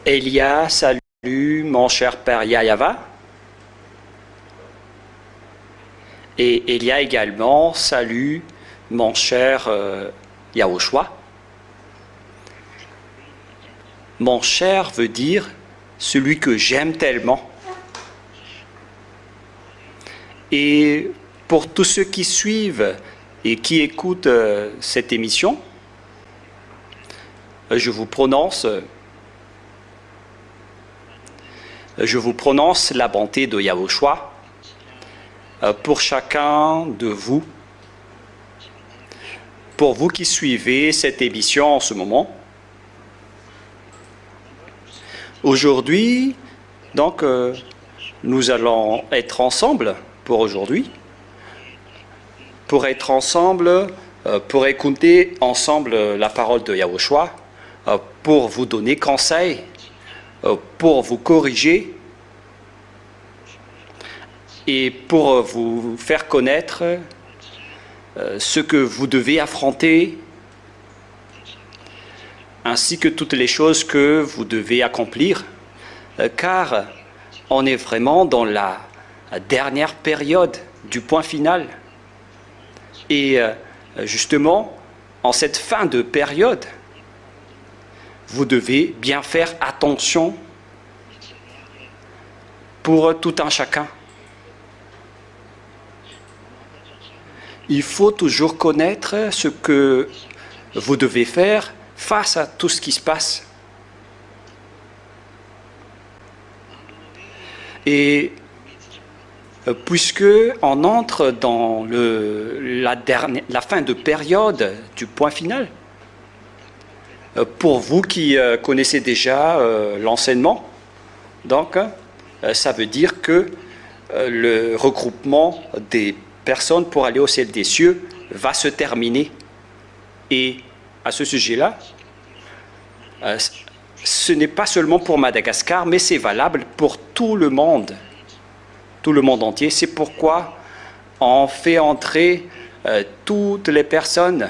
Elia, salut mon cher père Yayava. Et Elia également, salut mon cher Yahushua. Mon cher veut dire celui que j'aime tellement. Et pour tous ceux qui suivent et qui écoutent cette émission, je vous prononce la bonté de Yahushua pour chacun de vous, pour vous qui suivez cette émission en ce moment. Aujourd'hui, donc, nous allons être ensemble pour aujourd'hui, pour être ensemble, pour écouter ensemble la parole de Yahushua, pour vous donner conseil, pour vous corriger et pour vous faire connaître ce que vous devez affronter, ainsi que toutes les choses que vous devez accomplir, car on est vraiment dans la dernière période du point final. Et justement, en cette fin de période, vous devez bien faire attention pour tout un chacun. Il faut toujours connaître ce que vous devez faire face à tout ce qui se passe. Et puisque on entre dans la fin de période du point final, pour vous qui connaissez déjà l'enseignement, donc ça veut dire que le regroupement des personnes pour aller au ciel des cieux va se terminer. Et à ce sujet-là, ce n'est pas seulement pour Madagascar, mais c'est valable pour tout le monde entier. C'est pourquoi on fait entrer toutes les personnes.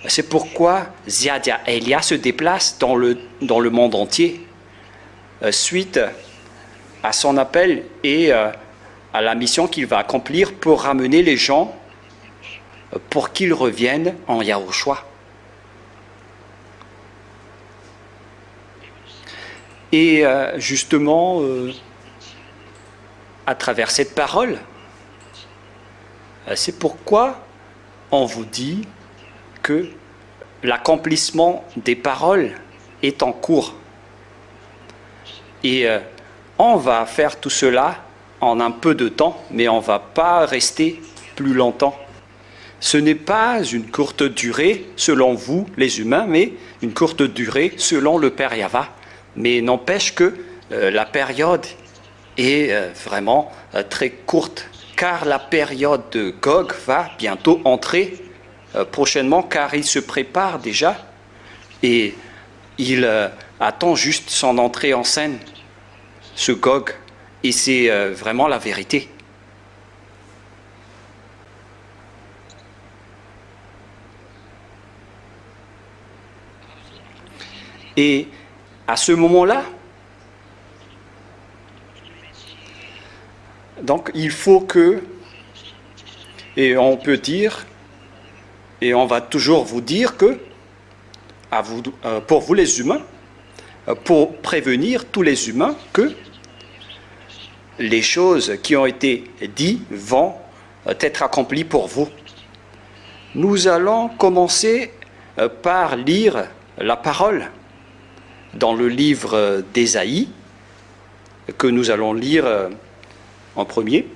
C'est pourquoi Ziadia Elia se déplace dans le monde entier, suite à son appel et à la mission qu'il va accomplir pour ramener les gens, pour qu'ils reviennent en Yahushua. Et justement, à travers cette parole, c'est pourquoi on vous dit que l'accomplissement des paroles est en cours. Et on va faire tout cela en un peu de temps, mais on ne va pas rester plus longtemps. Ce n'est pas une courte durée selon vous, les humains, mais une courte durée selon le Père Yava. Mais n'empêche que la période est vraiment très courte, car la période de Gog va bientôt entrer prochainement, car il se prépare déjà et il attend juste son entrée en scène, ce Gog, et c'est vraiment la vérité. Et à ce moment-là, donc il faut que, et on peut dire, et on va toujours vous dire que, pour vous les humains, pour prévenir tous les humains que les choses qui ont été dites vont être accomplies pour vous. Nous allons commencer par lire la parole dans le livre d'Ésaïe, que nous allons lire en premier.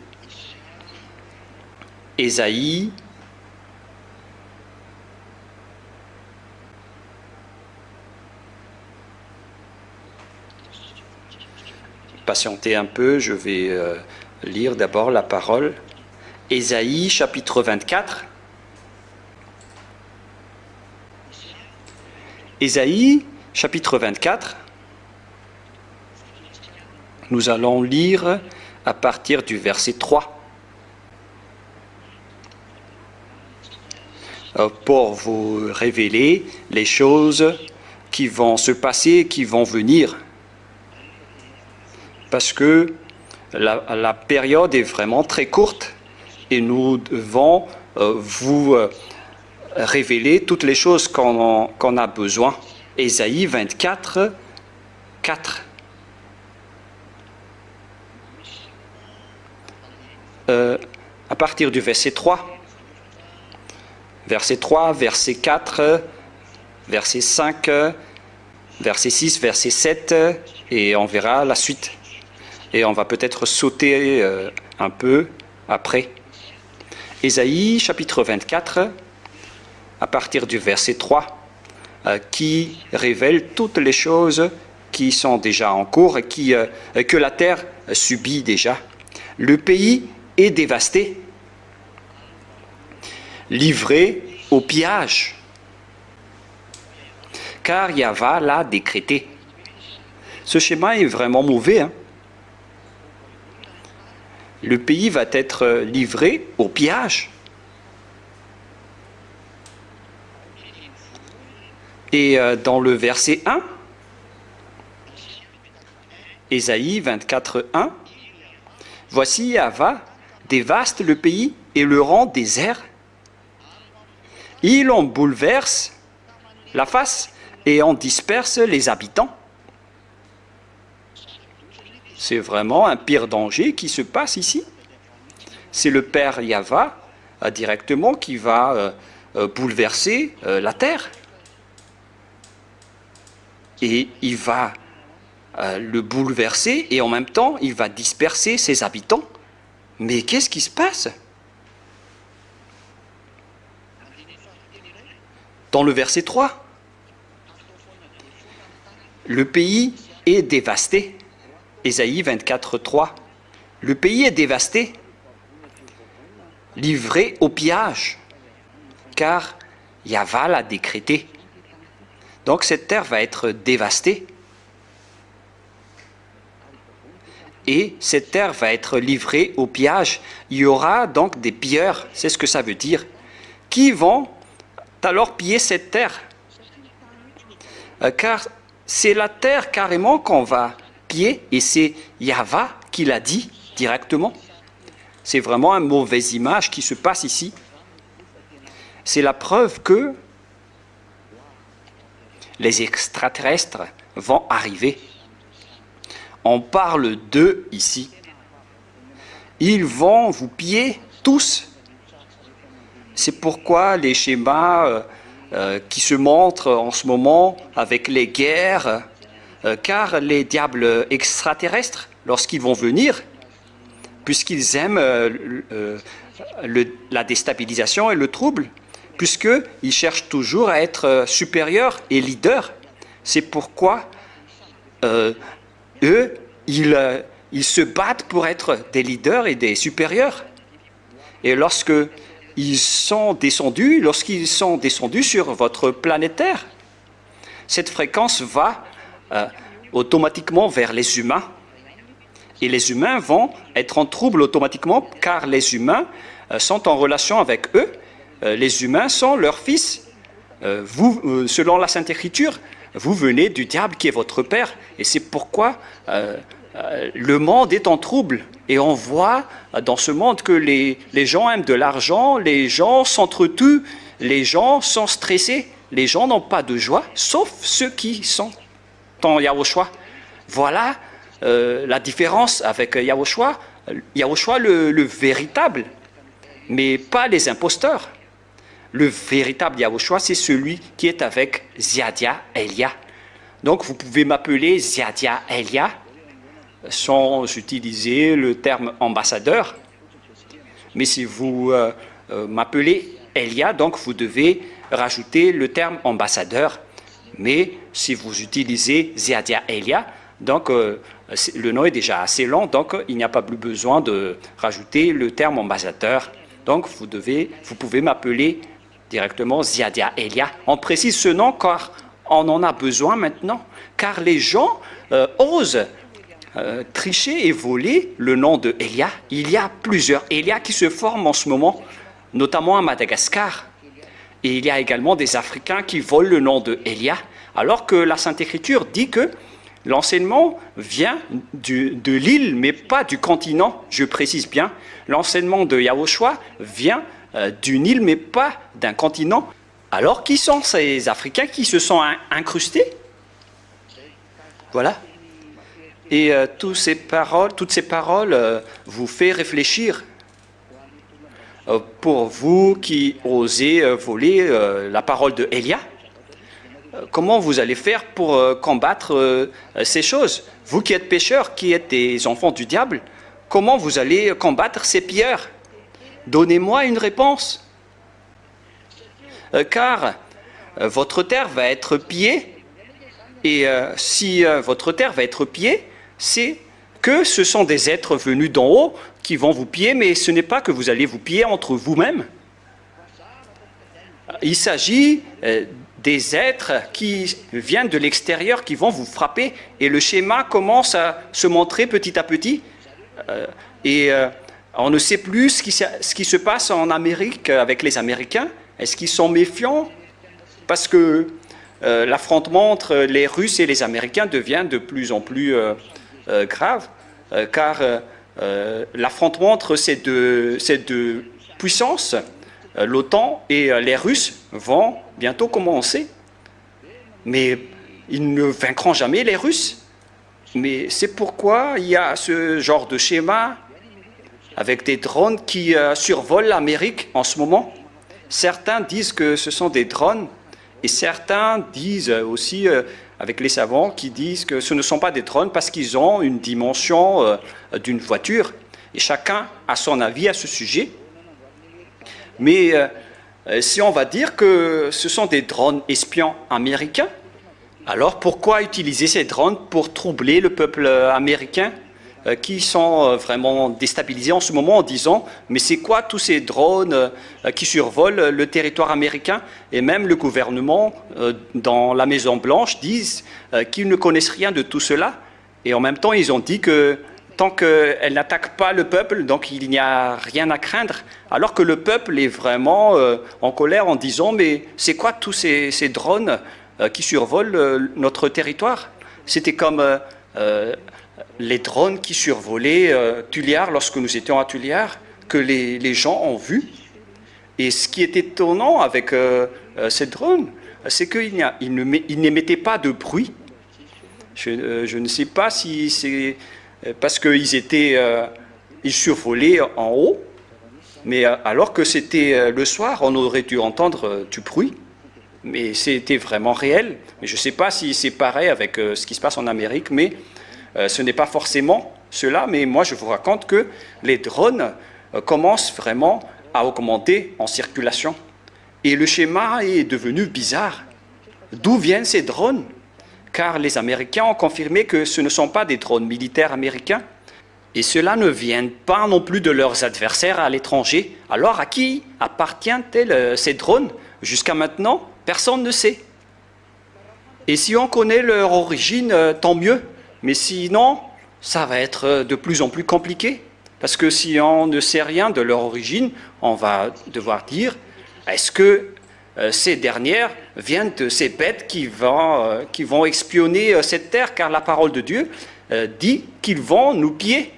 Ésaïe, patientez un peu, je vais lire d'abord la parole. Ésaïe, chapitre 24. Ésaïe, chapitre 24. Nous allons lire à partir du verset 3. Pour vous révéler les choses qui vont se passer, qui vont venir. Parce que la période est vraiment très courte et nous devons vous révéler toutes les choses qu'on a besoin. Ésaïe 24, 4. À partir du verset 3. Verset 3, verset 4, verset 5, verset 6, verset 7, et on verra la suite. Et on va peut-être sauter un peu après. Ésaïe, chapitre 24, à partir du verset 3, qui révèle toutes les choses qui sont déjà en cours et que la terre subit déjà. Le pays est dévasté, livré au pillage, car Yahva l'a décrété. Ce schéma est vraiment mauvais, hein? Le pays va être livré au pillage. Et dans le verset 1, Ésaïe 24, 1, voici Yahva dévaste le pays et le rend désert. Il en bouleverse la face et en disperse les habitants. C'est vraiment un pire danger qui se passe ici. C'est le Père Yahva directement qui va bouleverser la terre. Et il va le bouleverser et en même temps, il va disperser ses habitants. Mais qu'est-ce qui se passe? Dans le verset 3, le pays est dévasté. Ésaïe 24, 3. Le pays est dévasté, livré au pillage, car Yahva l'a décrété. Donc cette terre va être dévastée. Et cette terre va être livrée au pillage. Il y aura donc des pilleurs, c'est ce que ça veut dire, qui vont alors piller cette terre. Car c'est la terre carrément qu'on va piller, et c'est Yahva qui l'a dit directement. C'est vraiment une mauvaise image qui se passe ici. C'est la preuve que les extraterrestres vont arriver. On parle d'eux ici. Ils vont vous piller tous. C'est pourquoi les schémas qui se montrent en ce moment avec les guerres, car les diables extraterrestres, lorsqu'ils vont venir, puisqu'ils aiment la déstabilisation et le trouble, puisqu'ils cherchent toujours à être supérieurs et leaders, c'est pourquoi eux, ils se battent pour être des leaders et des supérieurs. Et lorsqu'ils sont descendus sur votre planète Terre, cette fréquence va automatiquement vers les humains. Et les humains vont être en trouble automatiquement, car les humains sont en relation avec eux. Les humains sont leurs fils. Vous, selon la Sainte Écriture, vous venez du diable qui est votre père. Et c'est pourquoi le monde est en trouble. Et on voit dans ce monde que les gens aiment de l'argent, les gens s'entretuent, les gens sont stressés, les gens n'ont pas de joie, sauf ceux qui sont en Yahushua. Voilà la différence avec Yahushua. Yahushua le véritable, mais pas les imposteurs. Le véritable Yahushua, c'est celui qui est avec Ziadia Elia. Donc vous pouvez m'appeler Ziadia Elia sans utiliser le terme ambassadeur. Mais si vous m'appelez Elia, donc vous devez rajouter le terme ambassadeur. Mais si vous utilisez Ziadia Elia, donc le nom est déjà assez long, donc il n'y a pas plus besoin de rajouter le terme ambassadeur. Donc vous pouvez m'appeler directement Ziadia Elia. On précise ce nom car on en a besoin maintenant, car les gens osent tricher et voler le nom de Elia. Il y a plusieurs Elia qui se forment en ce moment, notamment à Madagascar. Et il y a également des Africains qui volent le nom de Elia. alors que la Sainte Écriture dit que l'enseignement vient de l'île, mais pas du continent, je précise bien. L'enseignement de Yahushua vient d'une île, mais pas d'un continent. Alors, qui sont ces Africains qui se sont incrustés? Voilà. Et toutes ces paroles vous font réfléchir. Pour vous qui osez voler la parole de Élia, comment vous allez faire pour combattre ces choses? Vous qui êtes pécheurs, qui êtes des enfants du diable, comment vous allez combattre ces pilleurs? Donnez-moi une réponse. Car votre terre va être pillée, et si votre terre va être pillée, c'est que ce sont des êtres venus d'en haut qui vont vous piller, mais ce n'est pas que vous allez vous piller entre vous-mêmes. Il s'agit des êtres qui viennent de l'extérieur, qui vont vous frapper, et le schéma commence à se montrer petit à petit. On ne sait plus ce qui se passe en Amérique avec les Américains. Est-ce qu'ils sont méfiants? Parce que l'affrontement entre les Russes et les Américains devient de plus en plus grave, car l'affrontement entre ces deux puissances, l'OTAN et les Russes, vont bientôt commencer. Mais ils ne vaincront jamais les Russes. Mais c'est pourquoi il y a ce genre de schéma avec des drones qui survolent l'Amérique en ce moment. Certains disent que ce sont des drones, et certains disent aussi, avec les savants, qui disent que ce ne sont pas des drones parce qu'ils ont une dimension d'une voiture. Et chacun a son avis à ce sujet. Mais si on va dire que ce sont des drones espions américains, alors pourquoi utiliser ces drones pour troubler le peuple américain qui sont vraiment déstabilisés en ce moment en disant « Mais c'est quoi tous ces drones qui survolent le territoire américain ?» Et même le gouvernement dans la Maison-Blanche disent qu'ils ne connaissent rien de tout cela. Et en même temps, ils ont dit que tant qu'elle n'attaque pas le peuple, donc il n'y a rien à craindre. Alors que le peuple est vraiment en colère en disant « Mais c'est quoi tous ces drones qui survolent notre territoire ?» C'était comme les drones qui survolaient Tulliard lorsque nous étions à Tulliard, que les gens ont vu. Et ce qui est étonnant avec ces drones, c'est qu'ils n'émettaient pas de bruit. Je ne sais pas si c'est parce qu'ils survolaient en haut, mais alors que c'était le soir, on aurait dû entendre du bruit. Mais c'était vraiment réel. Mais je ne sais pas si c'est pareil avec ce qui se passe en Amérique, mais ce n'est pas forcément cela. Mais moi, je vous raconte que les drones commencent vraiment à augmenter en circulation. Et le schéma est devenu bizarre. D'où viennent ces drones? Car les Américains ont confirmé que ce ne sont pas des drones militaires américains. Et cela ne vient pas non plus de leurs adversaires à l'étranger. Alors, à qui appartiennent-ils ces drones? Jusqu'à maintenant, personne ne sait. Et si on connaît leur origine, tant mieux. Mais sinon, ça va être de plus en plus compliqué. Parce que si on ne sait rien de leur origine, on va devoir dire, est-ce que ces dernières viennent de ces bêtes qui vont espionner cette terre? Car la parole de Dieu dit qu'ils vont nous piller.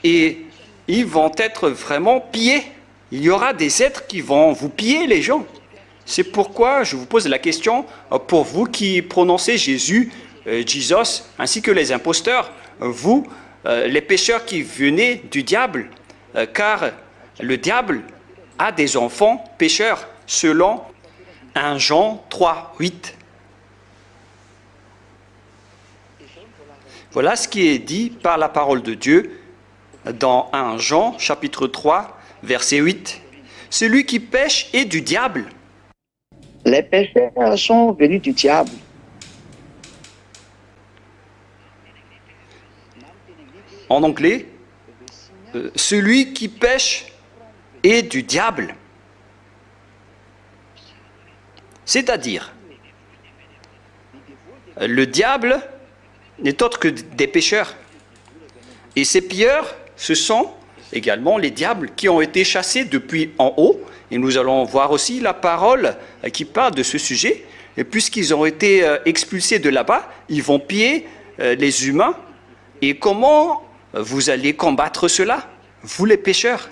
Et ils vont être vraiment pillés. Il y aura des êtres qui vont vous piller, les gens. C'est pourquoi je vous pose la question, pour vous qui prononcez Jésus, Jesus, ainsi que les imposteurs, vous, les pécheurs qui venez du diable, car le diable a des enfants pécheurs, selon 1 Jean 3, 8. Voilà ce qui est dit par la parole de Dieu dans 1 Jean, chapitre 3, verset 8. Celui qui pêche est du diable. Les pécheurs sont venus du diable. En anglais, celui qui pêche est du diable. C'est-à-dire, le diable n'est autre que des pécheurs. Et ces pilleurs, ce sont également les diables qui ont été chassés depuis en haut. Et nous allons voir aussi la parole qui parle de ce sujet. et puisqu'ils ont été expulsés de là-bas, ils vont piller les humains. Et comment vous allez combattre cela, vous les pécheurs?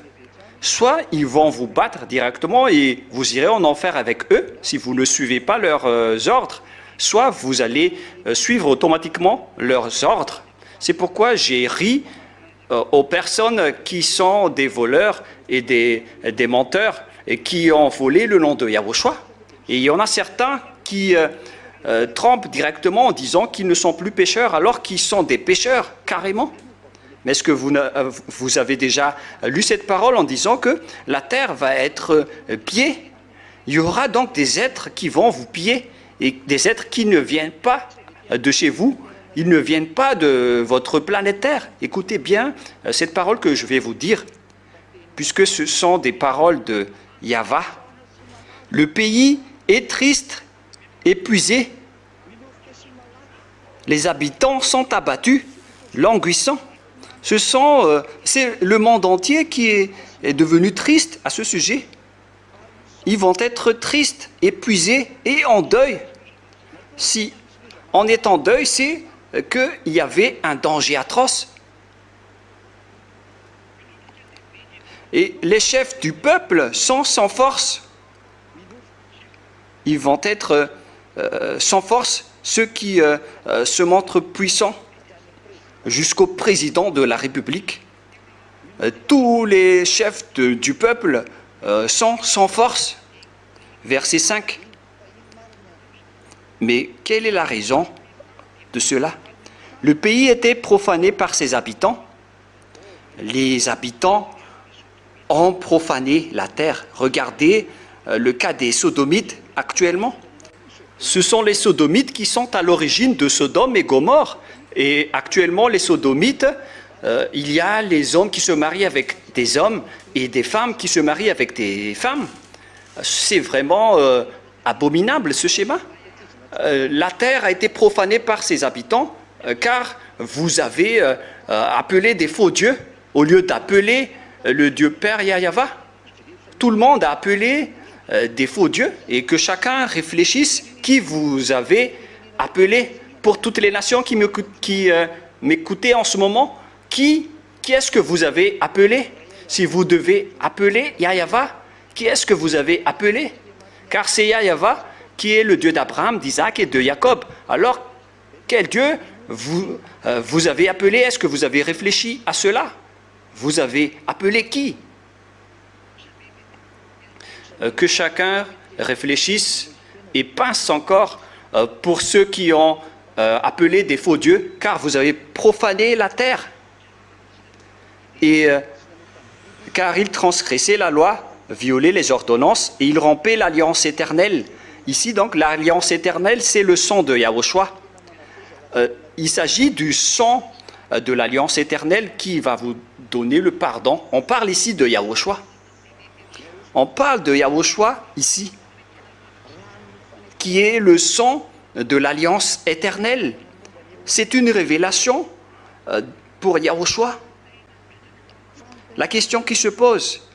Soit ils vont vous battre directement et vous irez en enfer avec eux si vous ne suivez pas leurs ordres, soit vous allez suivre automatiquement leurs ordres. C'est pourquoi j'ai ri aux personnes qui sont des voleurs et des menteurs et qui ont volé le nom de Yahushua. Et il y en a certains qui trompent directement en disant qu'ils ne sont plus pécheurs alors qu'ils sont des pécheurs carrément. Mais est-ce que vous avez déjà lu cette parole en disant que la terre va être pillée? Il y aura donc des êtres qui vont vous piller et des êtres qui ne viennent pas de chez vous, ils ne viennent pas de votre planète Terre. Écoutez bien cette parole que je vais vous dire, puisque ce sont des paroles de Yahva. Le pays est triste, épuisé. Les habitants sont abattus, languissants. C'est le monde entier qui est devenu triste à ce sujet. Ils vont être tristes, épuisés et en deuil. Si on est en deuil, c'est qu'il y avait un danger atroce. Et les chefs du peuple sont sans force. Ils vont être sans force, ceux qui se montrent puissants. Jusqu'au président de la République, tous les chefs du peuple sont sans force. Verset 5. Mais quelle est la raison de cela? Le pays était profané par ses habitants. Les habitants ont profané la terre. Regardez le cas des Sodomites actuellement. Ce sont les Sodomites qui sont à l'origine de Sodome et Gomorrhe. Et actuellement, les Sodomites, il y a les hommes qui se marient avec des hommes et des femmes qui se marient avec des femmes. C'est vraiment abominable ce schéma. La terre a été profanée par ses habitants car vous avez appelé des faux dieux au lieu d'appeler le Dieu Père Yahva. Tout le monde a appelé des faux dieux et que chacun réfléchisse qui vous avez appelé. Pour toutes les nations qui m'écoutaient en ce moment, qui est-ce que vous avez appelé? Si vous devez appeler Yahva, qui est-ce que vous avez appelé? Car c'est Yahva qui est le Dieu d'Abraham, d'Isaac et de Jacob. Alors, quel Dieu vous avez appelé? Est-ce que vous avez réfléchi à cela? Vous avez appelé qui? Que chacun réfléchisse et pense encore pour ceux qui ont appelé des faux dieux, car vous avez profané la terre. Et car ils transgressaient la loi, violaient les ordonnances, et ils rompaient l'alliance éternelle. Ici, donc, l'alliance éternelle, c'est le sang de Yahushua. Il s'agit du sang de l'alliance éternelle qui va vous donner le pardon. On parle ici de Yahushua. On parle de Yahushua ici, qui est le sang de l'alliance éternelle. C'est une révélation pour Yahushua. La question qui se pose,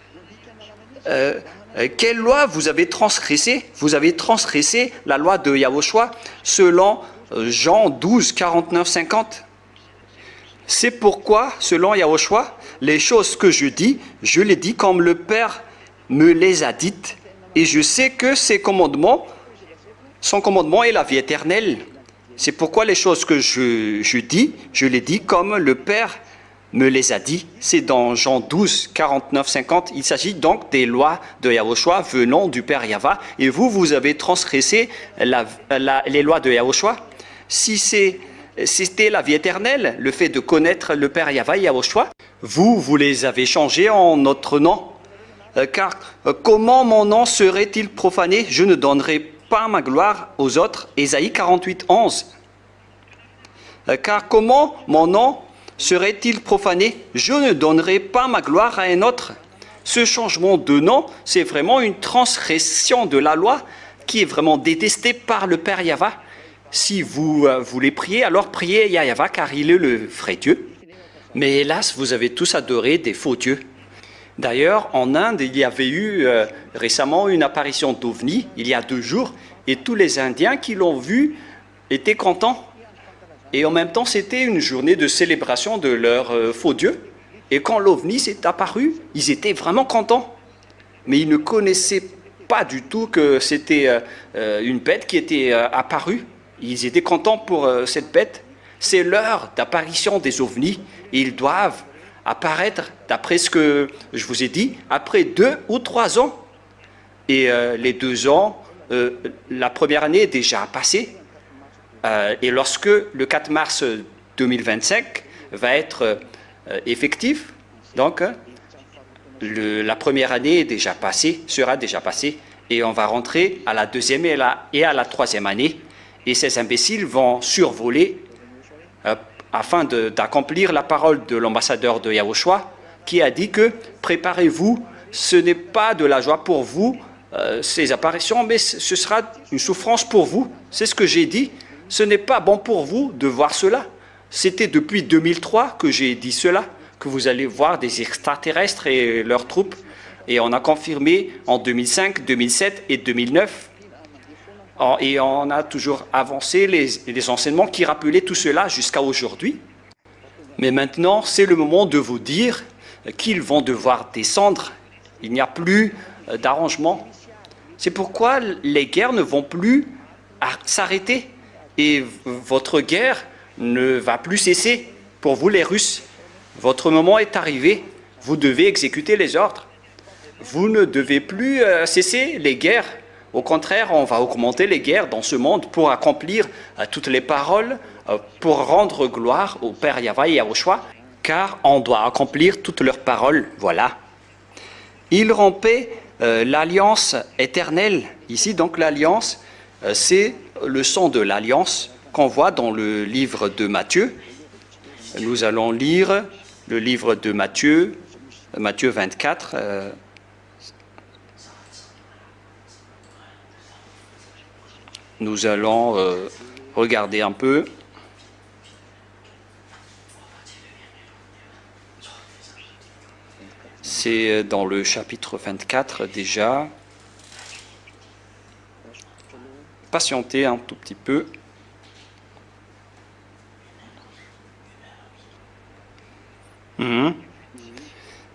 quelle loi vous avez transgressée? Vous avez transgressé la loi de Yahushua selon Jean 12, 49, 50. C'est pourquoi, selon Yahushua, les choses que je dis, je les dis comme le Père me les a dites, et je sais que son commandement est la vie éternelle. C'est pourquoi les choses que je dis, je les dis comme le Père me les a dit. C'est dans Jean 12, 49, 50. Il s'agit donc des lois de Yahushua venant du Père Yahva. Et vous avez transgressé les lois de Yahushua. Si c'était la vie éternelle, le fait de connaître le Père Yahva et Yahushua, vous les avez changés en notre nom. Car comment mon nom serait-il profané? Je ne donnerai pas ma gloire aux autres. Ésaïe 48, 11. Car comment mon nom serait-il profané? Je ne donnerai pas ma gloire à un autre. Ce changement de nom, c'est vraiment une transgression de la loi qui est vraiment détestée par le Père Yahva. Si vous voulez prier, alors priez Yahva car il est le vrai Dieu. Mais hélas, vous avez tous adoré des faux dieux. D'ailleurs, en Inde, il y avait eu récemment une apparition d'OVNI, il y a 2 jours, Et tous les Indiens qui l'ont vu étaient contents. Et en même temps, c'était une journée de célébration de leur faux Dieu. Et quand l'OVNI s'est apparu, ils étaient vraiment contents. Mais ils ne connaissaient pas du tout que c'était une bête qui était apparue. Ils étaient contents pour cette bête. C'est l'heure d'apparition des ovnis. Et ils doivent apparaître, d'après ce que je vous ai dit, après 2 ou 3 ans. Et les 2 ans, la première année est déjà passée. Et lorsque le 4 mars 2025 va être effectif, donc la première année est déjà passée, sera déjà passée, et on va rentrer à la 2e et à la 3e année. Et ces imbéciles vont survoler afin d'accomplir la parole de l'ambassadeur de Yahushua qui a dit que préparez-vous, ce n'est pas de la joie pour vous, ces apparitions, mais ce sera une souffrance pour vous. C'est ce que j'ai dit. Ce n'est pas bon pour vous de voir cela. C'était depuis 2003 que j'ai dit cela, que vous allez voir des extraterrestres et leurs troupes. Et on a confirmé en 2005, 2007 et 2009. Et on a toujours avancé les enseignements qui rappelaient tout cela jusqu'à aujourd'hui. Mais maintenant, c'est le moment de vous dire qu'ils vont devoir descendre. Il n'y a plus d'arrangement. C'est pourquoi les guerres ne vont plus s'arrêter. Et votre guerre ne va plus cesser. Pour vous, les Russes, votre moment est arrivé. Vous devez exécuter les ordres. Vous ne devez plus cesser les guerres. Au contraire, on va augmenter les guerres dans ce monde pour accomplir toutes les paroles, pour rendre gloire au Père Yahweh et Yahushua, car on doit accomplir toutes leurs paroles. Voilà. Il rompait l'alliance éternelle. Ici, donc, l'alliance, c'est le sang de l'alliance qu'on voit dans le livre de Matthieu. Nous allons lire le livre de Matthieu, Matthieu 24. Nous allons regarder un peu. C'est dans le chapitre 24 déjà. Patientez un tout petit peu.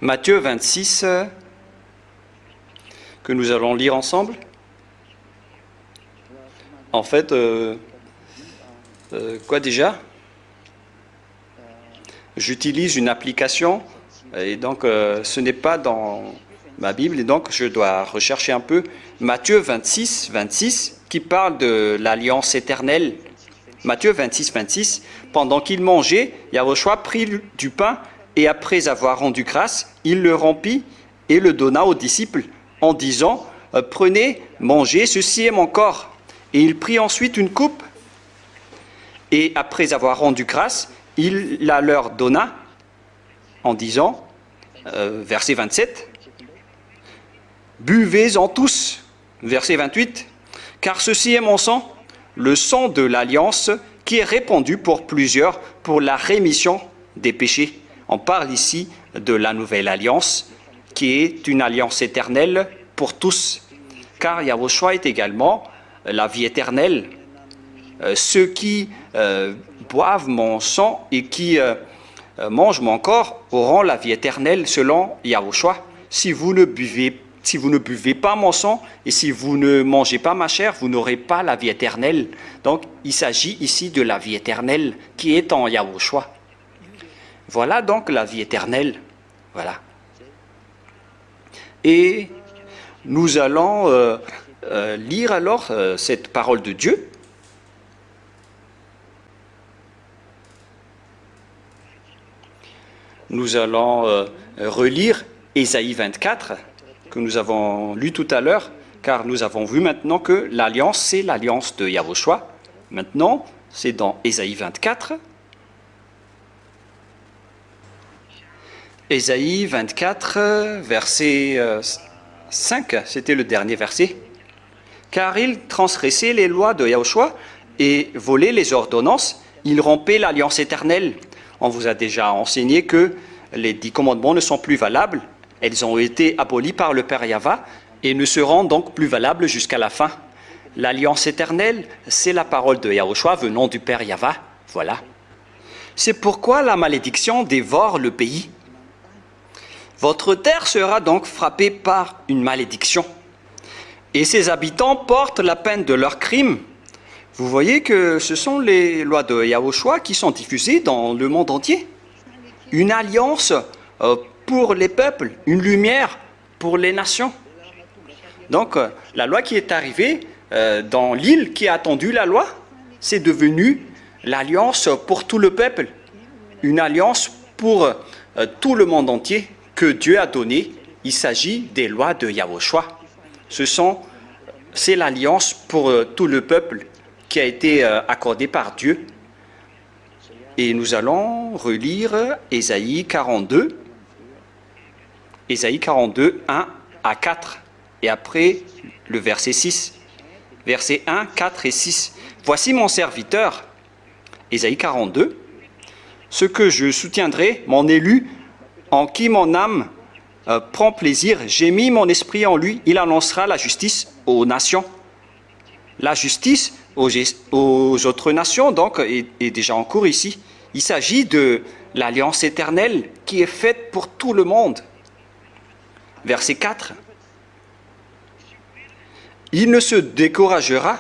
Matthieu 26, que nous allons lire ensemble. En fait, quoi déjà? J'utilise une application et donc ce n'est pas dans ma Bible et donc je dois rechercher un peu. Matthieu 26, 26 qui parle de l'alliance éternelle. Matthieu 26, 26. Pendant qu'il mangeait, Yahushua prit du pain et après avoir rendu grâce, il le rompit et le donna aux disciples en disant « Prenez, mangez, ceci est mon corps ». Et il prit ensuite une coupe et après avoir rendu grâce, il la leur donna en disant, verset 27, « Buvez-en tous », verset 28, « car ceci est mon sang, le sang de l'alliance qui est répandu pour plusieurs pour la rémission des péchés. » On parle ici de la nouvelle alliance qui est une alliance éternelle pour tous, car Yahushua est également la vie éternelle. Ceux qui boivent mon sang et qui mangent mon corps auront la vie éternelle selon Yahushua. Si vous ne buvez pas mon sang et si vous ne mangez pas ma chair, vous n'aurez pas la vie éternelle. Donc, il s'agit ici de la vie éternelle qui est en Yahushua. Voilà donc la vie éternelle. Voilà. Et nous allons lire alors cette parole de Dieu. Nous allons relire Ésaïe 24, que nous avons lu tout à l'heure, car nous avons vu maintenant que l'alliance, c'est l'alliance de Yahushua. Maintenant, c'est dans Ésaïe 24. Ésaïe 24, verset 5, c'était le dernier verset. Car il transgressait les lois de Yahushua et volait les ordonnances, il rompait l'alliance éternelle. On vous a déjà enseigné que les 10 commandements ne sont plus valables. Elles ont été abolies par le Père Yahva et ne seront donc plus valables jusqu'à la fin. L'alliance éternelle, c'est la parole de Yahushua venant du Père Yahva. Voilà. C'est pourquoi la malédiction dévore le pays. Votre terre sera donc frappée par une malédiction. Et ses habitants portent la peine de leurs crimes. Vous voyez que ce sont les lois de Yahushua qui sont diffusées dans le monde entier. Une alliance pour les peuples, une lumière pour les nations. Donc, la loi qui est arrivée dans l'île qui a attendu la loi, c'est devenu l'alliance pour tout le peuple. Une alliance pour tout le monde entier que Dieu a donnée. Il s'agit des lois de Yahushua. C'est l'alliance pour tout le peuple qui a été accordée par Dieu. Et nous allons relire Ésaïe 42. Ésaïe 42, 1 à 4. Et après, le verset 6. Versets 1, 4 et 6. Voici mon serviteur, Ésaïe 42, ce que je soutiendrai, mon élu, en qui mon âme prend plaisir. J'ai mis mon esprit en lui, il annoncera la justice aux nations. La justice aux autres nations, donc, est déjà en cours ici. Il s'agit de l'alliance éternelle qui est faite pour tout le monde. Verset 4. Il ne se découragera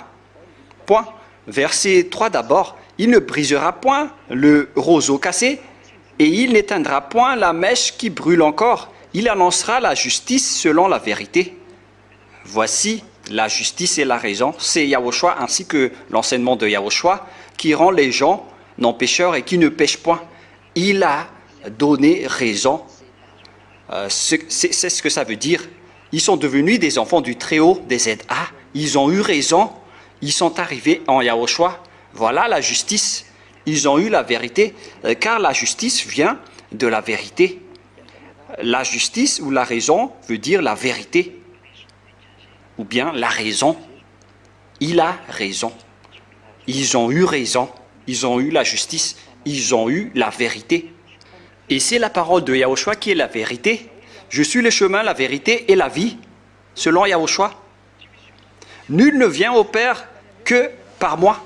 point. Verset 3 d'abord. Il ne brisera point le roseau cassé et il n'éteindra point la mèche qui brûle encore. Il annoncera la justice selon la vérité. Voici la justice et la raison. C'est Yahushua ainsi que l'enseignement de Yahushua qui rend les gens non pécheurs et qui ne pêchent point. Il a donné raison. C'est ce que ça veut dire. Ils sont devenus des enfants du Très-Haut, des ZA. Ils ont eu raison. Ils sont arrivés en Yahushua. Voilà la justice. Ils ont eu la vérité, car la justice vient de la vérité. La justice ou la raison veut dire la vérité. Ou bien la raison. Il a raison. Ils ont eu raison. Ils ont eu la justice. Ils ont eu la vérité. Et c'est la parole de Yahushua qui est la vérité. Je suis le chemin, la vérité et la vie, selon Yahushua. Nul ne vient au Père que par moi.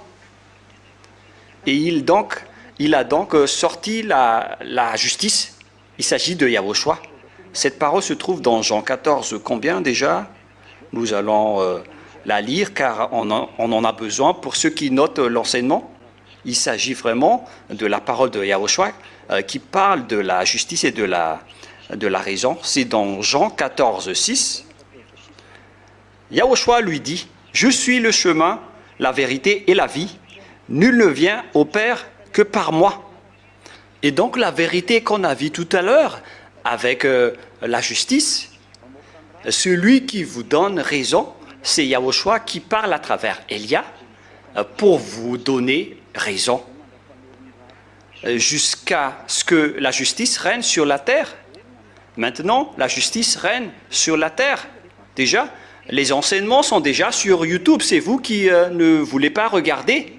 Et il a donc sorti la justice. Il s'agit de Yahushua. Cette parole se trouve dans Jean 14. Combien déjà? Nous allons la lire car on en a besoin pour ceux qui notent l'enseignement. Il s'agit vraiment de la parole de Yahushua qui parle de la justice et de la raison. C'est dans Jean 14, 6. Yahushua lui dit, « Je suis le chemin, la vérité et la vie. Nul ne vient au Père que par moi. » Et donc la vérité qu'on a vue tout à l'heure avec la justice, celui qui vous donne raison, c'est Yahushua qui parle à travers Élia pour vous donner raison. Jusqu'à ce que la justice règne sur la terre. Maintenant, la justice règne sur la terre. Déjà, les enseignements sont déjà sur YouTube. C'est vous qui ne voulez pas regarder.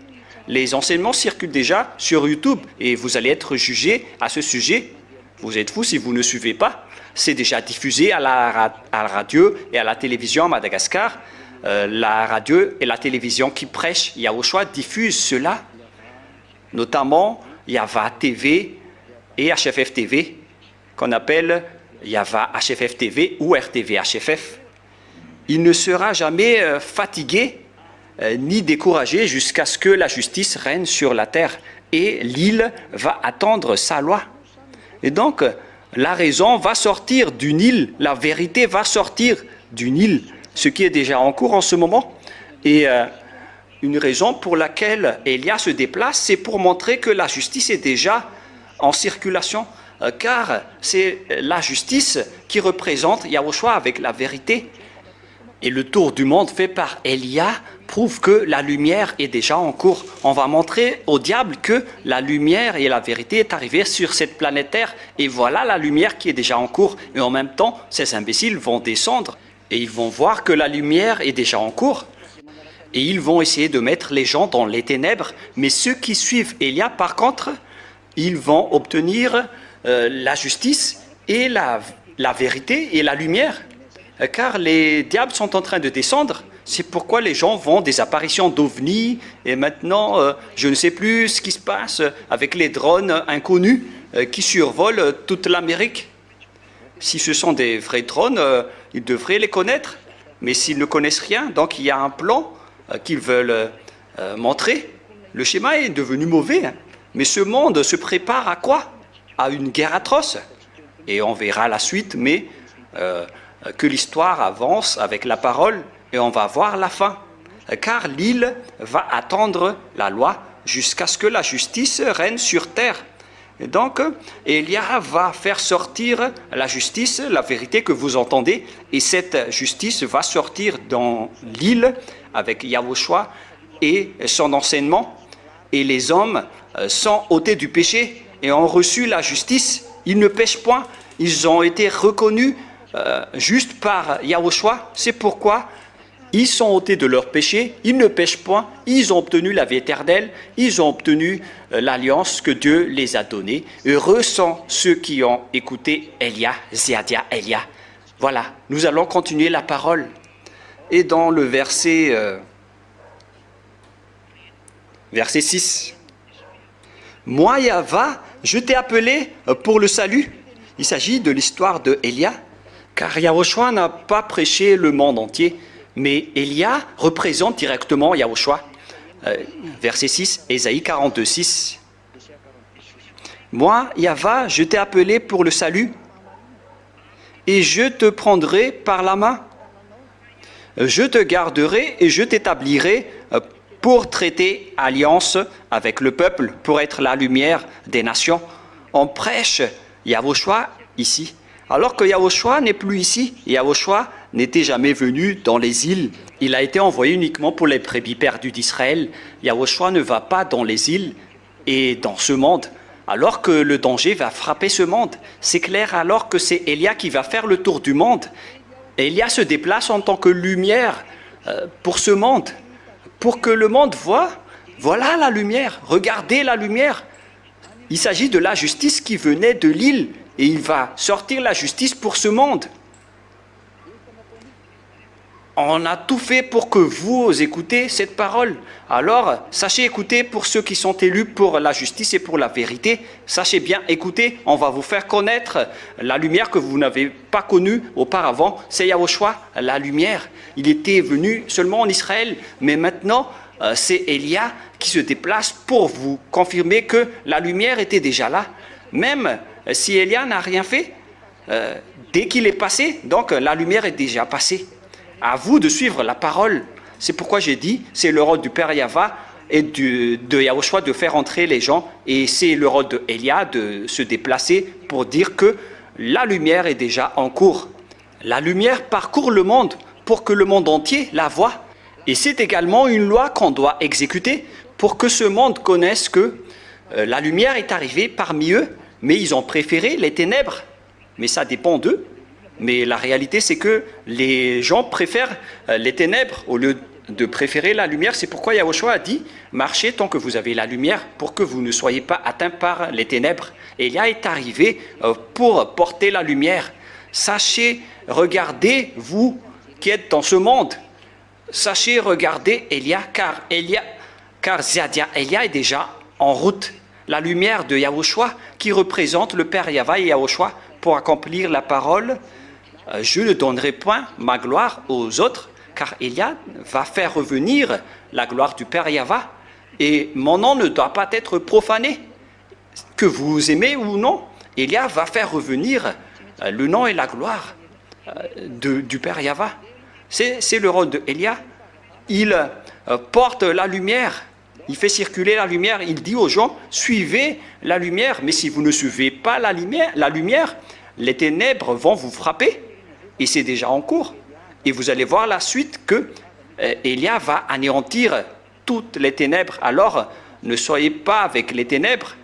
Les enseignements circulent déjà sur YouTube et vous allez être jugé à ce sujet. Vous êtes fous si vous ne suivez pas. C'est déjà diffusé à la radio et à la télévision à Madagascar. La radio et la télévision qui prêchent Yahushua diffusent cela. Notamment Yahva TV et HFF TV, qu'on appelle Yahva HFF TV ou RTV HFF. Il ne sera jamais fatigué ni découragé jusqu'à ce que la justice règne sur la terre et l'île va attendre sa loi. Et donc, la raison va sortir d'une île, la vérité va sortir d'une île, ce qui est déjà en cours en ce moment. Et une raison pour laquelle Élia se déplace, c'est pour montrer que la justice est déjà en circulation, car c'est la justice qui représente Yahushua avec la vérité. Et le tour du monde fait par Élia prouve que la lumière est déjà en cours. On va montrer au diable que la lumière et la vérité est arrivée sur cette planète Terre. Et voilà la lumière qui est déjà en cours. Et en même temps, ces imbéciles vont descendre et ils vont voir que la lumière est déjà en cours. Et ils vont essayer de mettre les gens dans les ténèbres. Mais ceux qui suivent Élia, par contre, ils vont obtenir la justice et la vérité et la lumière. Car les diables sont en train de descendre. C'est pourquoi les gens font des apparitions d'ovnis et maintenant, je ne sais plus ce qui se passe avec les drones inconnus qui survolent toute l'Amérique. Si ce sont des vrais drones, ils devraient les connaître. Mais s'ils ne connaissent rien, donc il y a un plan qu'ils veulent montrer. Le schéma est devenu mauvais. Mais ce monde se prépare à quoi? À une guerre atroce. Et on verra la suite, mais que l'histoire avance avec la parole et on va voir la fin. Car l'île va attendre la loi jusqu'à ce que la justice règne sur terre. Et donc, Élia va faire sortir la justice, la vérité que vous entendez, et cette justice va sortir dans l'île avec Yahushua et son enseignement. Et les hommes sont ôtés du péché et ont reçu la justice. Ils ne pêchent point, ils ont été reconnus juste par Yahushua. C'est pourquoi ils sont ôtés de leur péché, ils ne pêchent point, ils ont obtenu la vie éternelle, ils ont obtenu l'alliance que Dieu les a donnée. Heureux sont ceux qui ont écouté Elia, Ziadia, Elia. Voilà, nous allons continuer la parole. Et dans le verset 6, « Moi, Yahva, je t'ai appelé pour le salut. » Il s'agit de l'histoire de Elia, car Yahushua n'a pas prêché le monde entier, mais Elia représente directement Yahushua. Verset 6, Ésaïe 42, 6. « Moi, Yahva, je t'ai appelé pour le salut, et je te prendrai par la main. Je te garderai et je t'établirai pour traiter alliance avec le peuple, pour être la lumière des nations. » On prêche Yahushua ici. Alors que Yahushua n'est plus ici, Yahushua n'était jamais venu dans les îles. Il a été envoyé uniquement pour les brebis perdues d'Israël. Yahushua ne va pas dans les îles et dans ce monde. Alors que le danger va frapper ce monde. C'est clair alors que c'est Élia qui va faire le tour du monde. Élia se déplace en tant que lumière pour ce monde. Pour que le monde voit, voilà la lumière, regardez la lumière. Il s'agit de la justice qui venait de l'île. Et il va sortir la justice pour ce monde. On a tout fait pour que vous écoutez cette parole. Alors, sachez écouter pour ceux qui sont élus pour la justice et pour la vérité. Sachez bien écouter, on va vous faire connaître la lumière que vous n'avez pas connue auparavant. C'est Yahushua, la lumière. Il était venu seulement en Israël, mais maintenant, c'est Élia qui se déplace pour vous confirmer que la lumière était déjà là. Même si Élia n'a rien fait, dès qu'il est passé, donc la lumière est déjà passée. À vous de suivre la parole. C'est pourquoi j'ai dit, c'est le rôle du Père Yahva et de Yahushua de faire entrer les gens, et c'est le rôle de Élia de se déplacer pour dire que la lumière est déjà en cours. La lumière parcourt le monde pour que le monde entier la voie. Et c'est également une loi qu'on doit exécuter pour que ce monde connaisse que la lumière est arrivée parmi eux, mais ils ont préféré les ténèbres. Mais ça dépend d'eux. Mais la réalité, c'est que les gens préfèrent les ténèbres au lieu de préférer la lumière. C'est pourquoi Yahushua a dit « Marchez tant que vous avez la lumière pour que vous ne soyez pas atteints par les ténèbres. » Élia est arrivé pour porter la lumière. Sachez, regardez, vous qui êtes dans ce monde, sachez regarder Élia, car Ziadia, Élia est déjà en route. La lumière de Yahushua qui représente le Père Yahva et Yahushua pour accomplir la parole. Je ne donnerai point ma gloire aux autres, car Élia va faire revenir la gloire du Père Yahva. Et mon nom ne doit pas être profané. Que vous aimez ou non, Élia va faire revenir le nom et la gloire du Père Yahva. C'est le rôle d'Élia. Il porte la lumière. Il fait circuler la lumière. Il dit aux gens, suivez la lumière. Mais si vous ne suivez pas la lumière, les ténèbres vont vous frapper. Et c'est déjà en cours. Et vous allez voir la suite que Élia va anéantir toutes les ténèbres. Alors, ne soyez pas avec les ténèbres,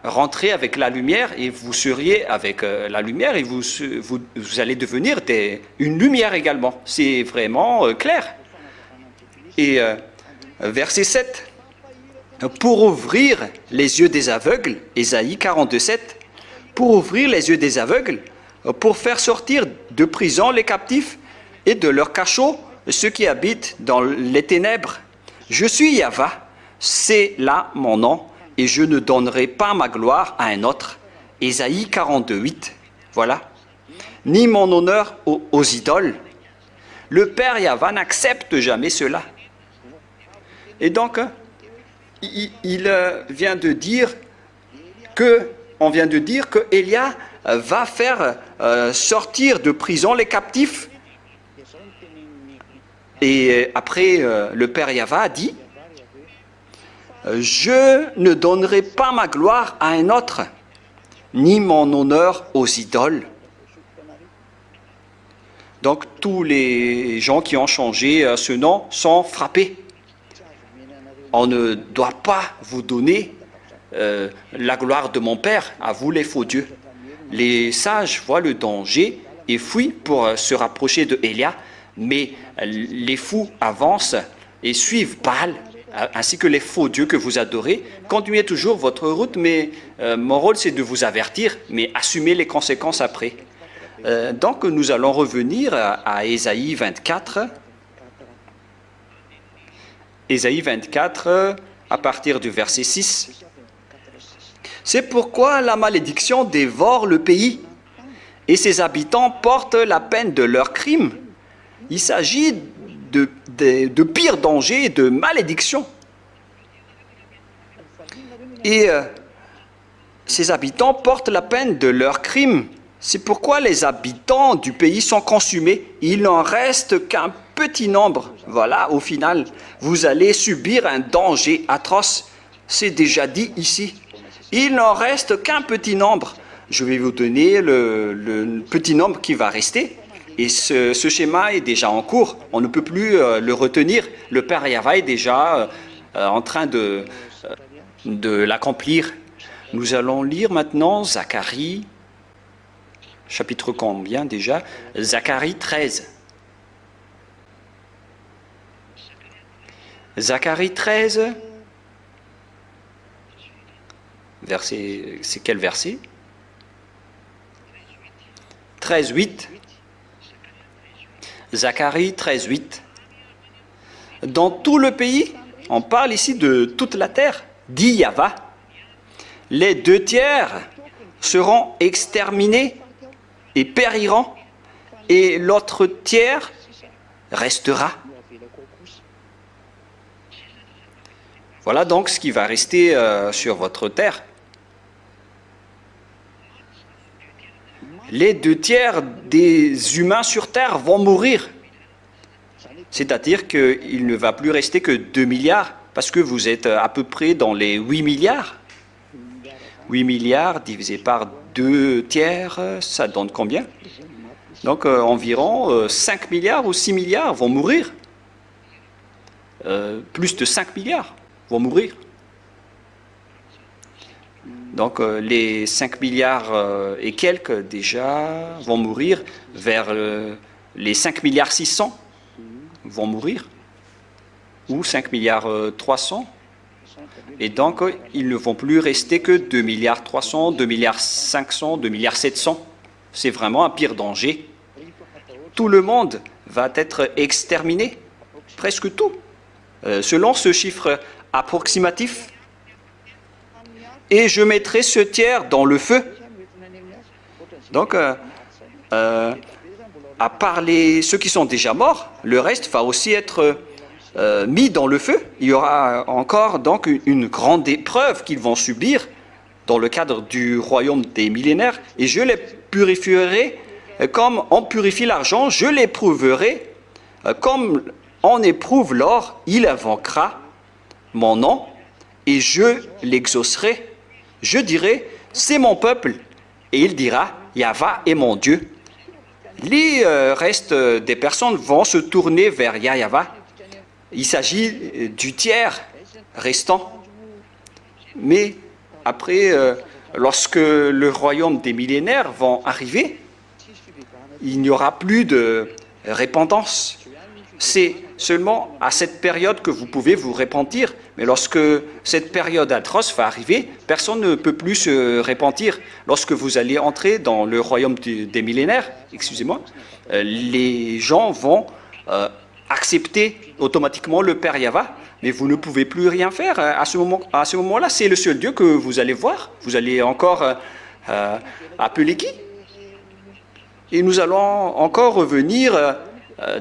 rentrez avec la lumière et vous seriez avec la lumière et vous allez devenir une lumière également. C'est vraiment clair. Et verset 7. Pour ouvrir les yeux des aveugles, Ésaïe 42, 7. Pour ouvrir les yeux des aveugles, pour faire sortir de prison les captifs et de leur cachot ceux qui habitent dans les ténèbres. Je suis Yahva, c'est là mon nom, et je ne donnerai pas ma gloire à un autre. Ésaïe 42, 8. Voilà. Ni mon honneur aux idoles. Le Père Yahva n'accepte jamais cela. Et donc, il vient de dire que, on vient de dire que Élia va faire sortir de prison les captifs. Et après, le Père Yahva a dit, je ne donnerai pas ma gloire à un autre, ni mon honneur aux idoles. Donc tous les gens qui ont changé ce nom sont frappés. On ne doit pas vous donner la gloire de mon Père, à vous les faux dieux. Les sages voient le danger et fuient pour se rapprocher de Élia, mais les fous avancent et suivent Baal, ainsi que les faux dieux que vous adorez. Continuez toujours votre route, mais mon rôle c'est de vous avertir, mais assumez les conséquences après. Donc nous allons revenir à Ésaïe 24. Ésaïe 24, à partir du verset 6. C'est pourquoi la malédiction dévore le pays, et ses habitants portent la peine de leurs crimes. Il s'agit de pires dangers, de malédictions. Et ces habitants portent la peine de leurs crimes. C'est pourquoi les habitants du pays sont consumés. Il n'en reste qu'un petit nombre. Voilà, au final, vous allez subir un danger atroce. C'est déjà dit ici. Il n'en reste qu'un petit nombre. Je vais vous donner le petit nombre qui va rester. Et ce schéma est déjà en cours. On ne peut plus le retenir. Le Père Yahva est déjà en train de l'accomplir. Nous allons lire maintenant Zacharie, chapitre combien déjà? Zacharie 13. Zacharie 13, verset, c'est quel verset? 13, 8. Zacharie 13, 8. Dans tout le pays, on parle ici de toute la terre, dit Yahva, les 2/3 seront exterminés et périront, et l'autre tiers restera. Voilà donc ce qui va rester sur votre terre. Les 2/3 des humains sur terre vont mourir. C'est-à-dire qu'il ne va plus rester que 2 milliards, parce que vous êtes à peu près dans les 8 milliards. 8 milliards divisé par 2/3, ça donne combien? Donc environ 5 milliards ou 6 milliards vont mourir. Plus de 5 milliards vont mourir. Donc les 5 milliards et quelques déjà vont mourir, vers les 5 milliards 600 vont mourir, ou 5 milliards 300. Et donc ils ne vont plus rester que 2 milliards 300, 2 milliards 500, 2 milliards 700. C'est vraiment un pire danger. Tout le monde va être exterminé, presque tout, selon ce chiffre approximatif. Et je mettrai ce tiers dans le feu. Donc, à part ceux qui sont déjà morts, le reste va aussi être mis dans le feu. Il y aura encore donc une grande épreuve qu'ils vont subir dans le cadre du royaume des millénaires. Et je les purifierai comme on purifie l'argent, je l'éprouverai comme on éprouve l'or. Il invoquera mon nom et je l'exaucerai. Je dirai, c'est mon peuple. Et il dira, Yahva est mon Dieu. Les restes des personnes vont se tourner vers Yahva. Il s'agit du tiers restant. Mais après, lorsque le royaume des millénaires vont arriver, il n'y aura plus de repentance. C'est seulement à cette période que vous pouvez vous repentir. Mais lorsque cette période atroce va arriver, personne ne peut plus se repentir. Lorsque vous allez entrer dans le royaume des millénaires, excusez-moi, les gens vont accepter automatiquement le Père Yahva, mais vous ne pouvez plus rien faire à ce moment-là. C'est le seul Dieu que vous allez voir. Vous allez encore appeler qui? Et nous allons encore revenir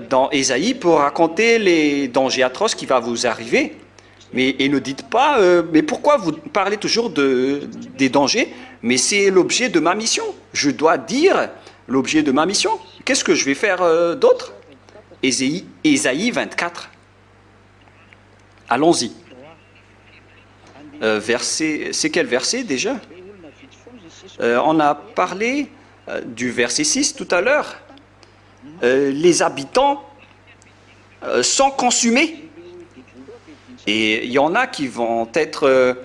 dans Ésaïe pour raconter les dangers atroces qui vont vous arriver. Et ne dites pas, mais pourquoi vous parlez toujours des dangers? Mais c'est l'objet de ma mission. Je dois dire l'objet de ma mission. Qu'est-ce que je vais faire d'autre? Ésaïe 24. Allons-y. C'est quel verset déjà? On a parlé du verset 6 tout à l'heure. Les habitants sont consumés. Et il y en a qui vont être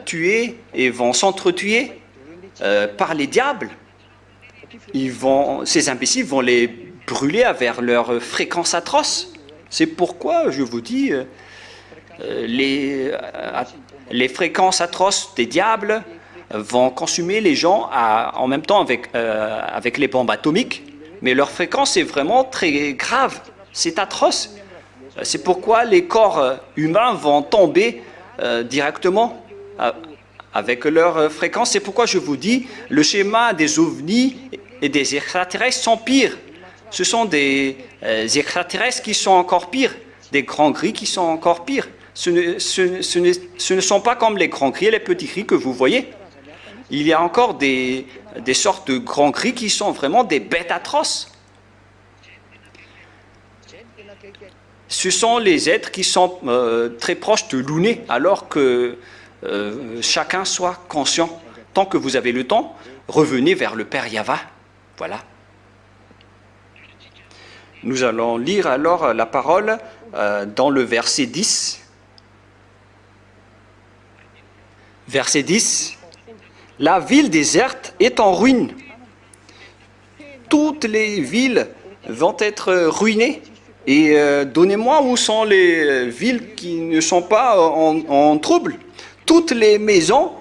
tués et vont s'entretuer par les diables. Ces imbéciles vont les brûler avec leur fréquence atroce. C'est pourquoi je vous dis, les fréquences atroces des diables vont consumer les gens en même temps avec les bombes atomiques. Mais leur fréquence est vraiment très grave, c'est atroce. C'est pourquoi les corps humains vont tomber directement avec leur fréquence. C'est pourquoi je vous dis, le schéma des ovnis et des extraterrestres sont pires. Ce sont des extraterrestres qui sont encore pires, des grands gris qui sont encore pires. Ce ne sont pas comme les grands gris et les petits gris que vous voyez. Il y a encore des sortes de grands gris qui sont vraiment des bêtes atroces. Ce sont les êtres qui sont très proches de l'Uné, alors que chacun soit conscient. Tant que vous avez le temps, revenez vers le Père Yahva. Voilà. Nous allons lire alors la parole dans le verset 10. Verset 10. La ville déserte est en ruine. Toutes les villes vont être ruinées. Et donnez-moi où sont les villes qui ne sont pas en trouble. Toutes les maisons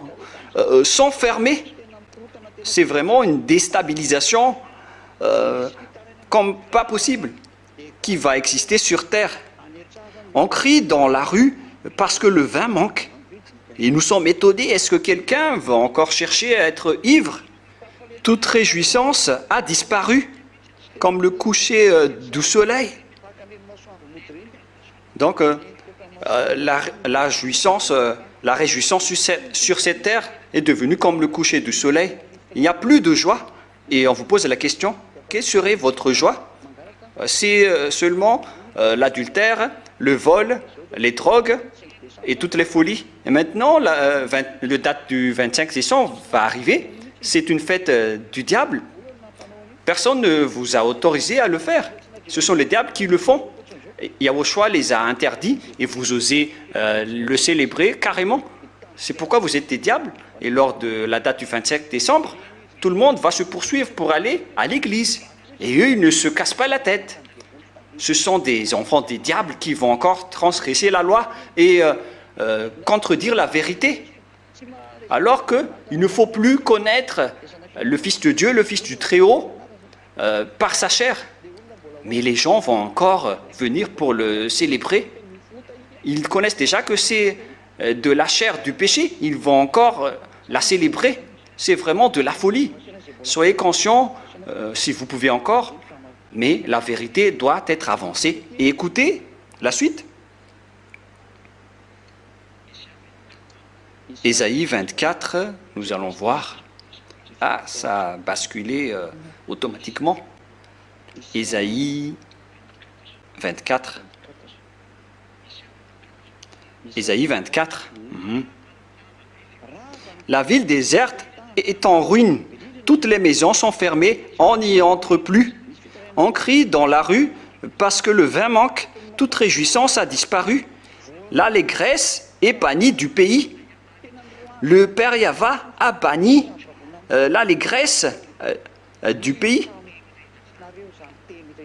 sont fermées. C'est vraiment une déstabilisation comme pas possible qui va exister sur Terre. On crie dans la rue parce que le vin manque. Et nous sommes étonnés, est-ce que quelqu'un va encore chercher à être ivre? Toute réjouissance a disparu, comme le coucher du soleil. Donc, la réjouissance sur cette terre est devenue comme le coucher du soleil. Il n'y a plus de joie. Et on vous pose la question, quelle serait votre joie? C'est seulement l'adultère, le vol, les drogues et toutes les folies. Et maintenant, le date du 25 décembre va arriver. C'est une fête du diable. Personne ne vous a autorisé à le faire. Ce sont les diables qui le font. Yahushua les a interdits et vous osez le célébrer carrément. C'est pourquoi vous êtes des diables. Et lors de la date du 25 décembre, tout le monde va se poursuivre pour aller à l'église. Et eux, ils ne se cassent pas la tête. Ce sont des enfants des diables qui vont encore transgresser la loi et contredire la vérité. Alors qu'il ne faut plus connaître le Fils de Dieu, le Fils du Très-Haut, par sa chair. Mais les gens vont encore venir pour le célébrer. Ils connaissent déjà que c'est de la chair du péché. Ils vont encore la célébrer. C'est vraiment de la folie. Soyez conscients, si vous pouvez encore, mais la vérité doit être avancée. Et écoutez la suite. Ésaïe 24, nous allons voir. Ah, ça a basculé automatiquement. Ésaïe 24. Ésaïe 24. La ville déserte est en ruine. Toutes les maisons sont fermées, on n'y entre plus. On crie dans la rue parce que le vin manque. Toute réjouissance a disparu. L'allégresse est bannie du pays. Le Père Yahva a banni l'allégresse du pays.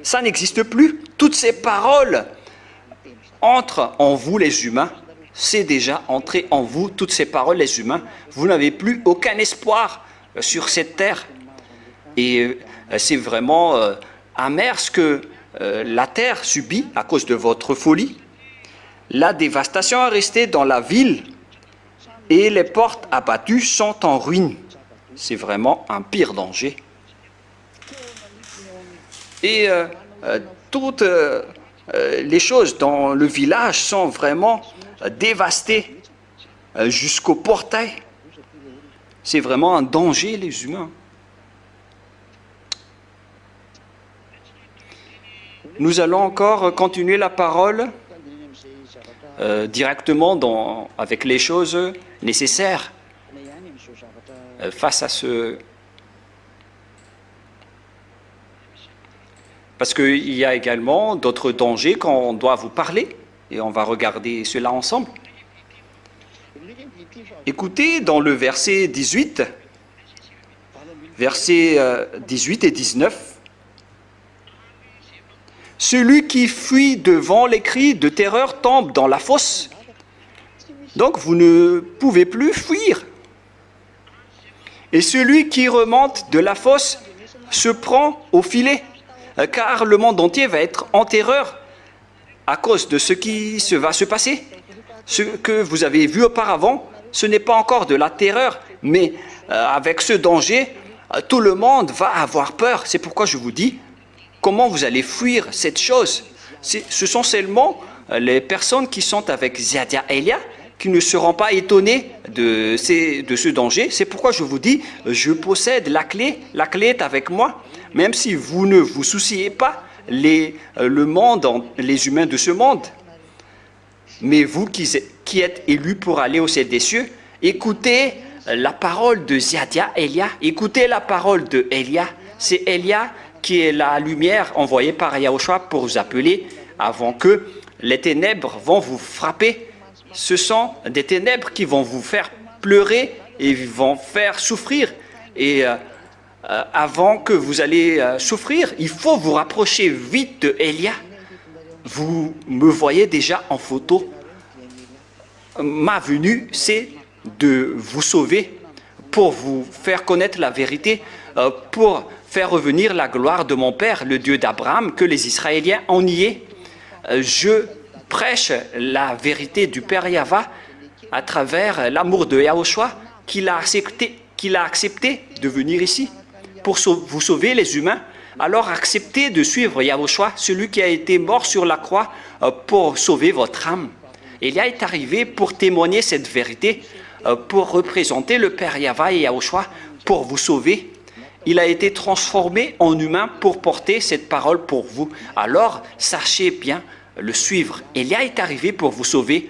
Ça n'existe plus. Toutes ces paroles entrent en vous les humains. C'est déjà entré en vous, toutes ces paroles les humains. Vous n'avez plus aucun espoir sur cette terre. Et c'est vraiment amer ce que la terre subit à cause de votre folie. La dévastation est restée dans la ville et les portes abattues sont en ruine. C'est vraiment un pire danger. Et toutes les choses dans le village sont vraiment dévastées jusqu'au portail. C'est vraiment un danger, les humains. Nous allons encore continuer la parole directement avec les choses nécessaires face à ce... Parce qu'il y a également d'autres dangers qu'on doit vous parler, et on va regarder cela ensemble. Écoutez dans le verset 18, versets 18 et 19. Celui qui fuit devant les cris de terreur tombe dans la fosse. Donc vous ne pouvez plus fuir. Et celui qui remonte de la fosse se prend au filet, car le monde entier va être en terreur à cause de ce qui va se passer. Ce que vous avez vu auparavant, ce n'est pas encore de la terreur, mais avec ce danger, tout le monde va avoir peur. C'est pourquoi je vous dis, comment vous allez fuir cette chose? Ce sont seulement les personnes qui sont avec Ziadia Elia qui ne seront pas étonnés de ce danger. C'est pourquoi je vous dis, je possède la clé est avec moi. Même si vous ne vous souciez pas le monde, les humains de ce monde. Mais vous qui êtes élus pour aller au ciel des cieux, écoutez la parole de Ziadia Elia, écoutez la parole de Elia. C'est Elia qui est la lumière envoyée par Yahushua pour vous appeler avant que les ténèbres vont vous frapper. Ce sont des ténèbres qui vont vous faire pleurer et vont faire souffrir. Et avant que vous allez souffrir, il faut vous rapprocher vite de Elia. Vous me voyez déjà en photo. Ma venue, c'est de vous sauver, pour vous faire connaître la vérité, pour faire revenir la gloire de mon Père, le Dieu d'Abraham, que les Israéliens ont nié. Je prêche la vérité du Père Yahva à travers l'amour de Yahushua qu'il a accepté de venir ici pour vous sauver les humains. Alors acceptez de suivre Yahushua, celui qui a été mort sur la croix pour sauver votre âme. Elia est arrivé pour témoigner cette vérité, pour représenter le Père Yahva et Yahushua, pour vous sauver. Il a été transformé en humain pour porter cette parole pour vous. Alors, sachez bien le suivre. Elia est arrivé pour vous sauver,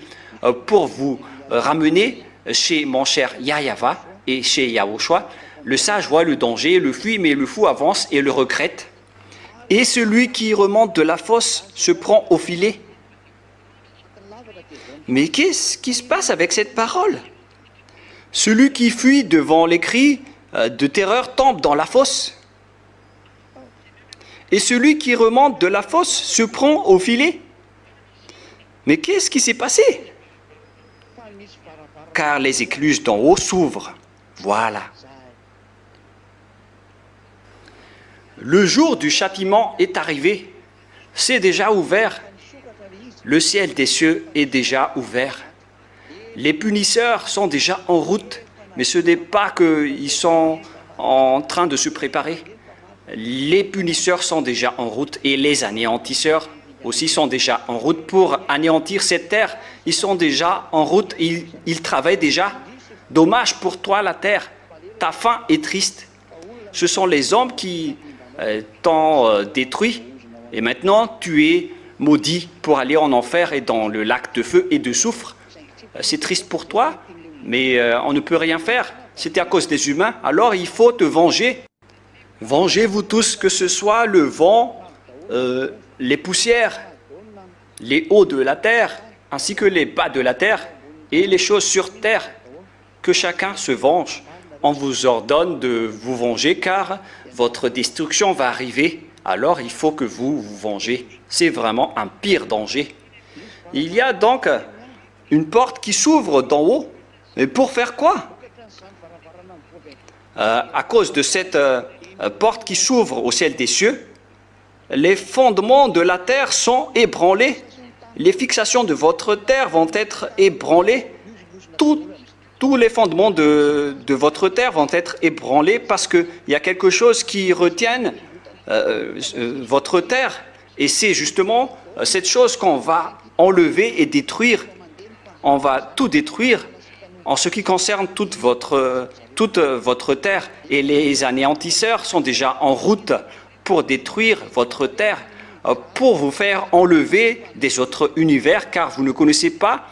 pour vous ramener chez mon cher Yahva et chez Yahushua. Le sage voit le danger, le fuit, mais le fou avance et le regrette. Et celui qui remonte de la fosse se prend au filet. Mais qu'est-ce qui se passe avec cette parole? Celui qui fuit devant les cris de terreur tombe dans la fosse. Et celui qui remonte de la fosse se prend au filet. Mais qu'est-ce qui s'est passé? Car les écluses d'en haut s'ouvrent. Voilà. Le jour du châtiment est arrivé. C'est déjà ouvert. Le ciel des cieux est déjà ouvert. Les punisseurs sont déjà en route. Mais ce n'est pas qu'ils sont en train de se préparer. Les punisseurs sont déjà en route et les anéantisseurs aussi sont déjà en route pour anéantir cette terre. Ils sont déjà en route, ils travaillent déjà. Dommage pour toi la terre, ta fin est triste. Ce sont les hommes qui t'ont détruit et maintenant tu es maudit pour aller en enfer et dans le lac de feu et de soufre. C'est triste pour toi, mais on ne peut rien faire. C'était à cause des humains, alors il faut te venger. Vengez-vous tous, que ce soit le vent, les poussières, les hauts de la terre, ainsi que les bas de la terre, et les choses sur terre. Que chacun se venge. On vous ordonne de vous venger, car votre destruction va arriver. Alors il faut que vous vous vengez. C'est vraiment un pire danger. Il y a donc une porte qui s'ouvre d'en haut. Et pour faire quoi? À cause de cette porte qui s'ouvre au ciel des cieux, les fondements de la terre sont ébranlés. Les fixations de votre terre vont être ébranlées. Tous les fondements de votre terre vont être ébranlés parce qu'il y a quelque chose qui retient votre terre. Et c'est justement cette chose qu'on va enlever et détruire. On va tout détruire en ce qui concerne toute votre terre. Et les anéantisseurs sont déjà en route pour détruire votre terre, pour vous faire enlever des autres univers, car vous ne connaissez pas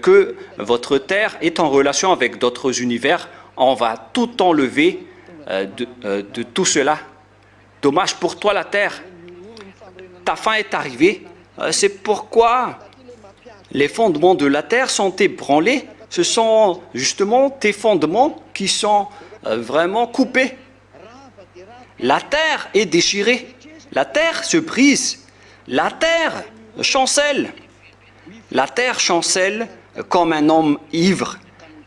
que votre terre est en relation avec d'autres univers. On va tout enlever de tout cela. Dommage pour toi la terre. Ta fin est arrivée. C'est pourquoi les fondements de la terre sont ébranlés. Ce sont justement tes fondements qui sont vraiment coupés. La terre est déchirée. La terre se brise. La terre chancelle. La terre chancelle comme un homme ivre.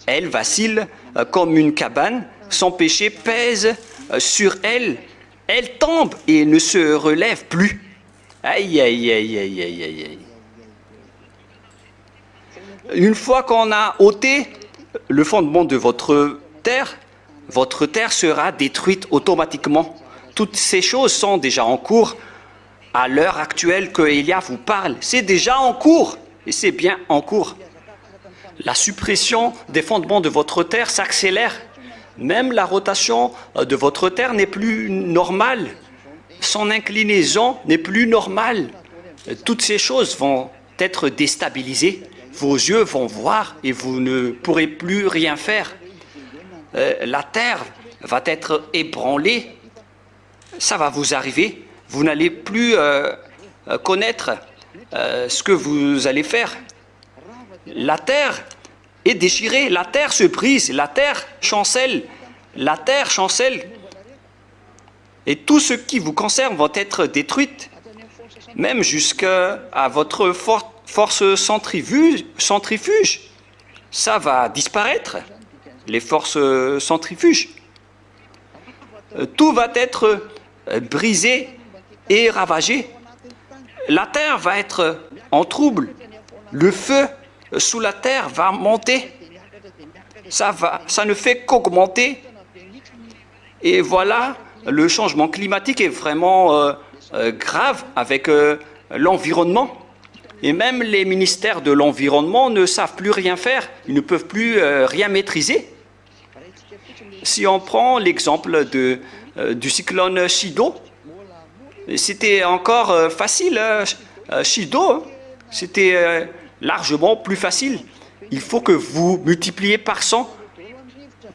Elle vacille comme une cabane. Son péché pèse sur elle. Elle tombe et ne se relève plus. Aïe, aïe, aïe, aïe, aïe, aïe, aïe. Une fois qu'on a ôté le fondement de votre terre sera détruite automatiquement. Toutes ces choses sont déjà en cours. À l'heure actuelle que Élia vous parle, c'est déjà en cours. Et c'est bien en cours. La suppression des fondements de votre terre s'accélère. Même la rotation de votre terre n'est plus normale. Son inclinaison n'est plus normale. Toutes ces choses vont être déstabilisées. Vos yeux vont voir et vous ne pourrez plus rien faire. La terre va être ébranlée. Ça va vous arriver. Vous n'allez plus connaître ce que vous allez faire. La terre est déchirée, la terre se brise, la terre chancelle. La terre chancelle. Et tout ce qui vous concerne va être détruit. Même jusqu'à votre force centrifuge. Ça va disparaître. Les forces centrifuges. Tout va être brisé et ravagé. La terre va être en trouble. Le feu sous la terre va monter. Ça ne fait qu'augmenter. Et voilà, le changement climatique est vraiment grave avec l'environnement. Et même les ministères de l'environnement ne savent plus rien faire. Ils ne peuvent plus rien maîtriser. Si on prend l'exemple du cyclone Chido, c'était encore facile. Chido, c'était largement plus facile. Il faut que vous multipliez par 100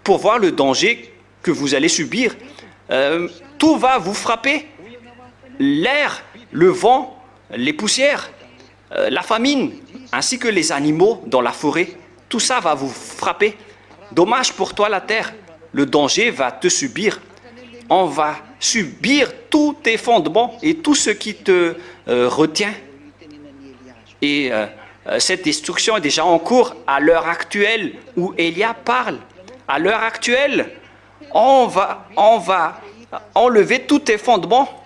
pour voir le danger que vous allez subir. Tout va vous frapper. L'air, le vent, les poussières, la famine, ainsi que les animaux dans la forêt. Tout ça va vous frapper. Dommage pour toi la terre. Le danger va te subir. On va subir tous tes fondements et tout ce qui te retient. Et cette destruction est déjà en cours à l'heure actuelle où Élia parle. À l'heure actuelle, on va enlever tous tes fondements.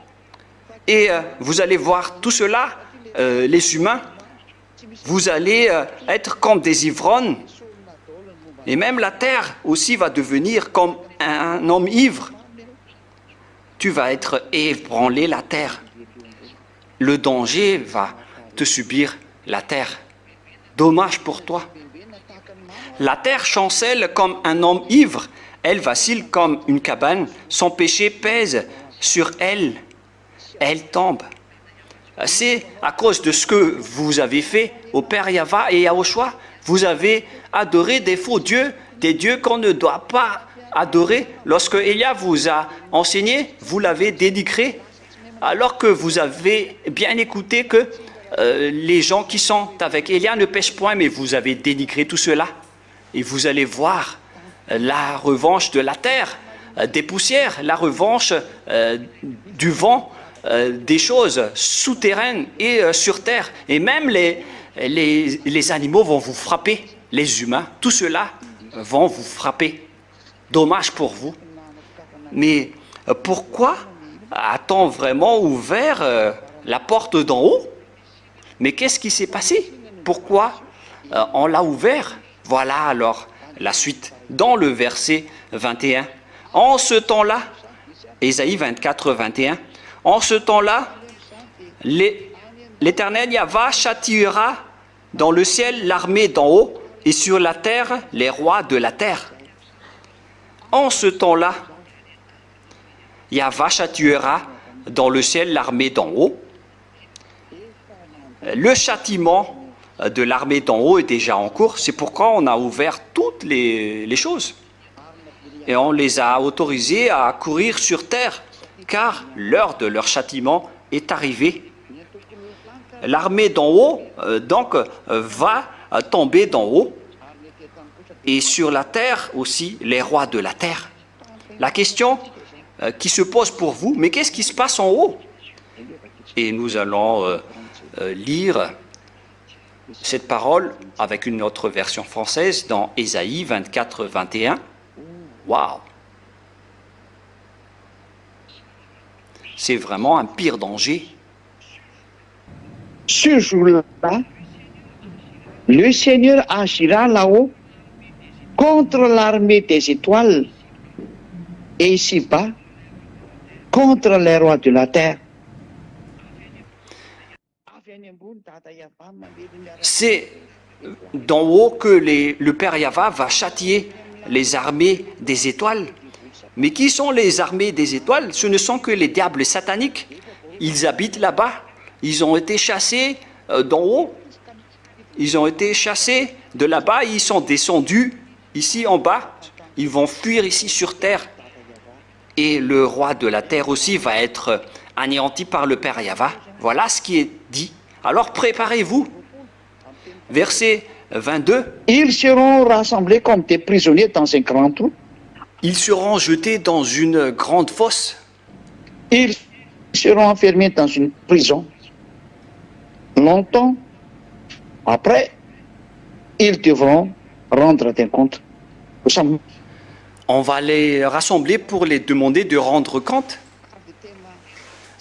Et vous allez voir tout cela, les humains, vous allez être comme des ivrognes. Et même la terre aussi va devenir comme un homme ivre. Tu vas être ébranlé, la terre. Le danger va te subir, la terre. Dommage pour toi. La terre chancelle comme un homme ivre. Elle vacille comme une cabane. Son péché pèse sur elle. Elle tombe. C'est à cause de ce que vous avez fait au Père Yahva et Yahushua. Vous avez adoré des faux dieux, des dieux qu'on ne doit pas adorer. Lorsque Élia vous a enseigné, vous l'avez dénigré, alors que vous avez bien écouté que les gens qui sont avec Élia ne pêchent point, mais vous avez dénigré tout cela. Et vous allez voir la revanche de la terre, des poussières, la revanche du vent, des choses souterraines et sur terre. Et même les animaux vont vous frapper, les humains, tout cela vont vous frapper. Dommage pour vous. Mais pourquoi a-t-on vraiment ouvert la porte d'en haut? Mais qu'est-ce qui s'est passé? Pourquoi on l'a ouvert? Voilà alors la suite dans le verset 21. En ce temps-là, Ésaïe 24, 21, en ce temps-là, l'Éternel Yahva châtiera dans le ciel l'armée d'en haut et sur la terre les rois de la terre. En ce temps-là, Yahva châtiera dans le ciel l'armée d'en haut. Le châtiment de l'armée d'en haut est déjà en cours. C'est pourquoi on a ouvert toutes les choses. Et on les a autorisés à courir sur terre, car l'heure de leur châtiment est arrivée. L'armée d'en haut, donc, va tomber d'en haut. Et sur la terre aussi, les rois de la terre. La question qui se pose pour vous, mais qu'est-ce qui se passe en haut? Et nous allons lire cette parole avec une autre version française dans Ésaïe 24, 21. Waouh! C'est vraiment un pire danger. Ce jour-là, le Seigneur agira là-haut contre l'armée des étoiles et ici-bas contre les rois de la terre. C'est d'en haut que le Père Yahva va châtier les armées des étoiles. Mais qui sont les armées des étoiles? Ce ne sont que les diables sataniques. Ils habitent là-bas. Ils ont été chassés d'en haut. Ils ont été chassés de là-bas. Ils sont descendus ici en bas. Ils vont fuir ici sur terre. Et le roi de la terre aussi va être anéanti par le Père Yahva. Voilà ce qui est dit. Alors préparez-vous. Verset 22. Ils seront rassemblés comme des prisonniers dans un grand trou. Ils seront jetés dans une grande fosse. Ils seront enfermés dans une prison. Longtemps après, ils devront rendre des comptes. On va les rassembler pour les demander de rendre compte.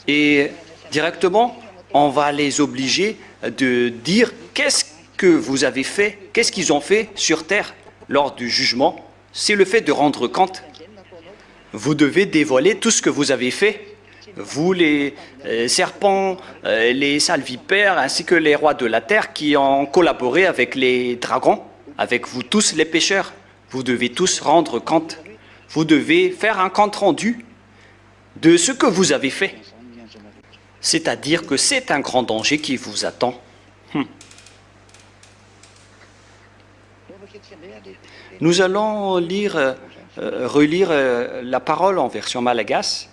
Et directement, on va les obliger de dire qu'est-ce que vous avez fait, qu'est-ce qu'ils ont fait sur terre lors du jugement. C'est le fait de rendre compte. Vous devez dévoiler tout ce que vous avez fait. Vous, les serpents, les salvipères, ainsi que les rois de la terre qui ont collaboré avec les dragons, avec vous tous les pécheurs. Vous devez tous rendre compte. Vous devez faire un compte rendu de ce que vous avez fait. C'est-à-dire que c'est un grand danger qui vous attend. Nous allons relire la parole en version malagasy.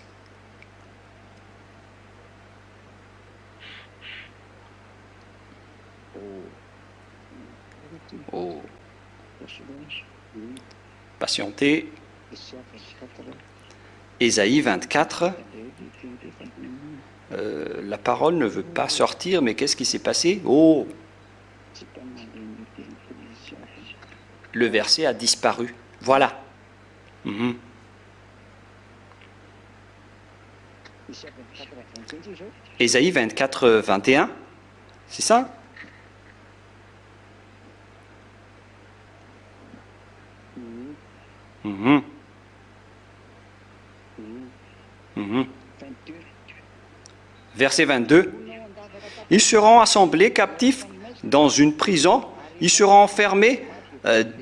Oh. Patientez. Ésaïe 24. La parole ne veut pas sortir, mais qu'est-ce qui s'est passé? Oh! Le verset a disparu. Voilà. Ésaïe 24, 21. C'est ça? Verset 22. Ils seront assemblés captifs dans une prison. Ils seront enfermés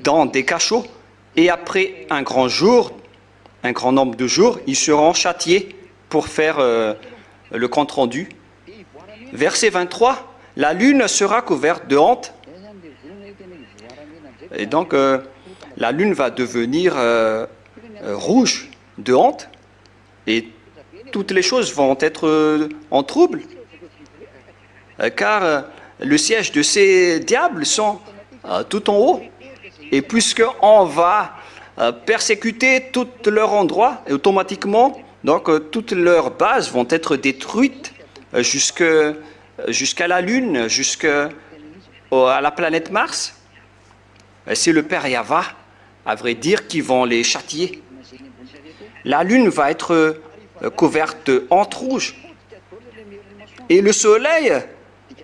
dans des cachots. Et après un grand nombre de jours, ils seront châtiés pour faire le compte rendu. Verset 23. La lune sera couverte de honte. Et donc, la lune va devenir rouge de honte. Et toutes les choses vont être en trouble. Car le siège de ces diables sont tout en haut. Et puisqu'on va persécuter tout leur endroit, et automatiquement, donc toutes leurs bases vont être détruites jusqu'à la Lune, jusqu'à la planète Mars. C'est le Père Yahva, à vrai dire, qui vont les châtier. La Lune va être couverte de honte rouge. Et le soleil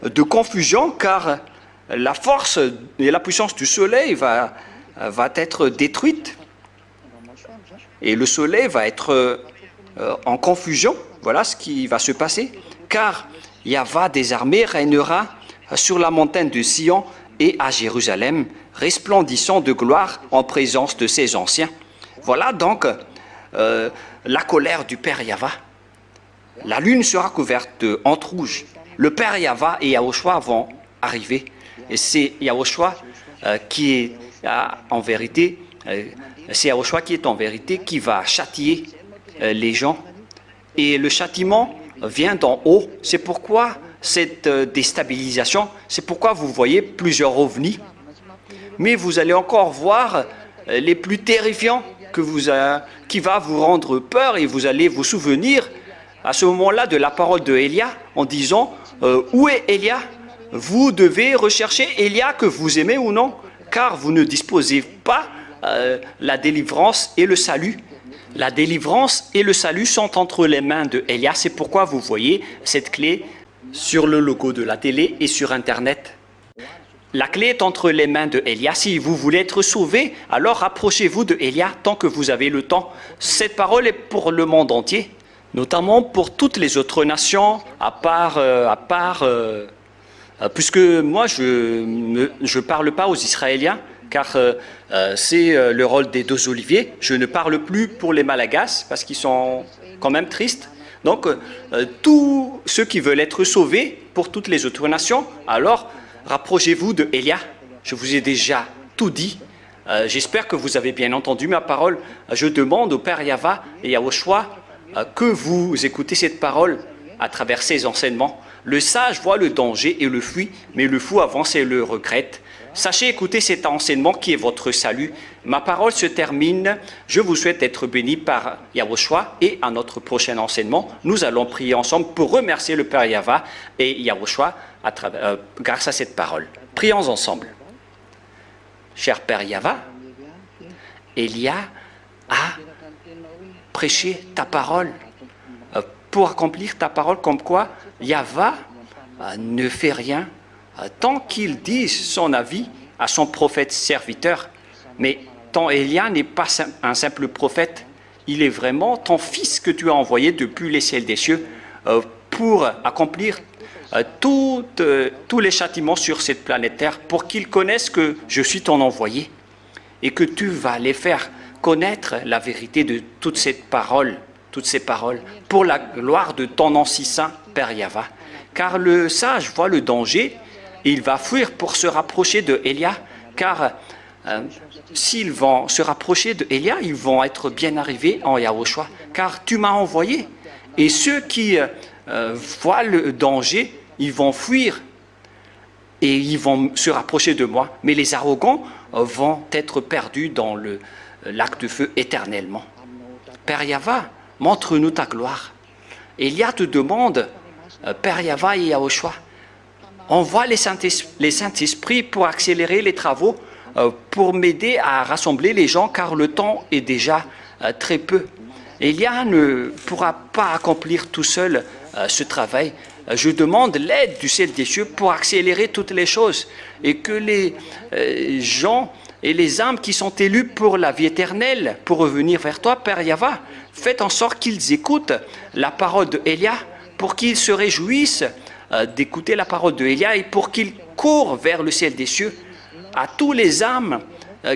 de confusion, car la force et la puissance du soleil va être détruite. Et le soleil va être en confusion. Voilà ce qui va se passer. Car Yahva des armées régnera sur la montagne de Sion et à Jérusalem, resplendissant de gloire en présence de ses anciens. Voilà donc la colère du Père Yahva. La lune sera couverte de honte rouge. Le Père Yahva et Yahushua vont arriver. Et c'est Yahushua qui est en vérité, qui va châtier les gens. Et le châtiment vient d'en haut. C'est pourquoi cette déstabilisation, c'est pourquoi vous voyez plusieurs ovnis. Mais vous allez encore voir les plus terrifiants qui va vous rendre peur, et vous allez vous souvenir à ce moment-là de la parole de Élia en disant où est Élia? Vous devez rechercher Élia, que vous aimez ou non, car vous ne disposez pas la délivrance et le salut. La délivrance et le salut sont entre les mains de Élia. C'est pourquoi vous voyez cette clé sur le logo de la télé et sur Internet. La clé est entre les mains de Élia. Si vous voulez être sauvé, alors rapprochez-vous de Élia tant que vous avez le temps. Cette parole est pour le monde entier, notamment pour toutes les autres nations, puisque moi je ne parle pas aux Israéliens, car c'est le rôle des deux oliviers. Je ne parle plus pour les Malagasy, parce qu'ils sont quand même tristes. Donc, tous ceux qui veulent être sauvés pour toutes les autres nations, alors rapprochez-vous de Élia. Je vous ai déjà tout dit. J'espère que vous avez bien entendu ma parole. Je demande au Père Yahva et Yahushua que vous écoutez cette parole à travers ces enseignements. Le sage voit le danger et le fuit, mais le fou avance et le regrette. Sachez écouter cet enseignement qui est votre salut. Ma parole se termine. Je vous souhaite d'être bénis par Yahushua, et à notre prochain enseignement, nous allons prier ensemble pour remercier le Père Yahva et Yahushua grâce à cette parole. Prions ensemble. Cher Père Yahva, Élia a prêché ta parole pour accomplir ta parole, comme quoi Yahva ne fait rien tant qu'il dit son avis à son prophète serviteur. Mais ton Élia n'est pas un simple prophète, il est vraiment ton fils que tu as envoyé depuis les ciels des cieux pour accomplir tous les châtiments sur cette planète Terre, pour qu'ils connaissent que je suis ton envoyé et que tu vas les faire connaître la vérité de toutes ces paroles, pour la gloire de ton nom si saint, Père Yahva. Car le sage voit le danger, et il va fuir pour se rapprocher de Élia, car s'ils vont se rapprocher de Élia, ils vont être bien arrivés en Yahushua, car tu m'as envoyé. Et ceux qui voient le danger, ils vont fuir et ils vont se rapprocher de moi. Mais les arrogants vont être perdus dans le lac de feu éternellement. Père Yahva, montre-nous ta gloire. Élia te demande, Père Yahva et Yahushua, envoie les Saint-Esprits pour accélérer les travaux, pour m'aider à rassembler les gens, car le temps est déjà très peu. Élia ne pourra pas accomplir tout seul ce travail. Je demande l'aide du ciel des cieux pour accélérer toutes les choses, et que les gens et les âmes qui sont élus pour la vie éternelle, pour revenir vers toi, Père Yahva, faites en sorte qu'ils écoutent la parole de Élia, pour qu'ils se réjouissent d'écouter la parole de Élia, et pour qu'ils courent vers le ciel des cieux. À tous les âmes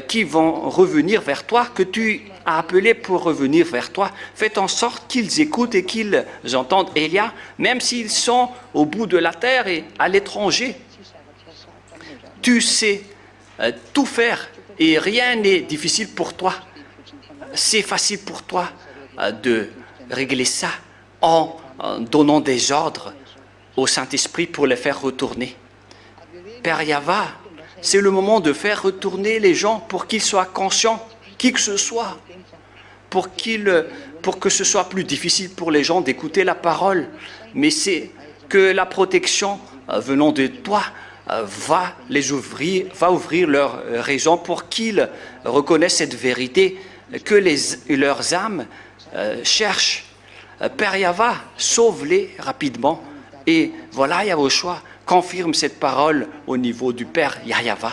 qui vont revenir vers toi, que tu as appelés pour revenir vers toi, faites en sorte qu'ils écoutent et qu'ils entendent Élia, même s'ils sont au bout de la terre et à l'étranger. Tu sais tout faire, et rien n'est difficile pour toi. C'est facile pour toi de régler ça en donnant des ordres au Saint-Esprit pour les faire retourner. Père Yahva, c'est le moment de faire retourner les gens pour qu'ils soient conscients, qui que ce soit, pour que ce soit plus difficile pour les gens d'écouter la parole. Mais c'est que la protection venant de toi va ouvrir leur raison pour qu'ils reconnaissent cette vérité, que leurs âmes cherchent Père Yahva, sauve-les rapidement. Et voilà, Yahushua, confirme cette parole au niveau du Père Yahva.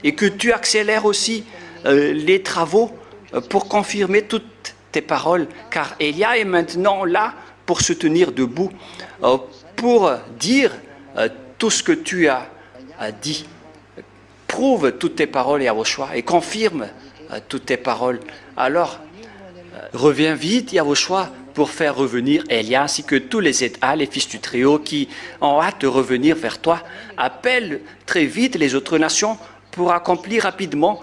Et que tu accélères aussi les travaux pour confirmer toutes tes paroles, car Elia est maintenant là pour se tenir debout, pour dire tout ce que tu as dit. Prouve toutes tes paroles, Yahushua, et confirme toutes tes paroles. Alors, reviens vite, Yahushua, pour faire revenir Elia ainsi que tous les États, les fils du trio qui ont hâte de revenir vers toi. Appelle très vite les autres nations pour accomplir rapidement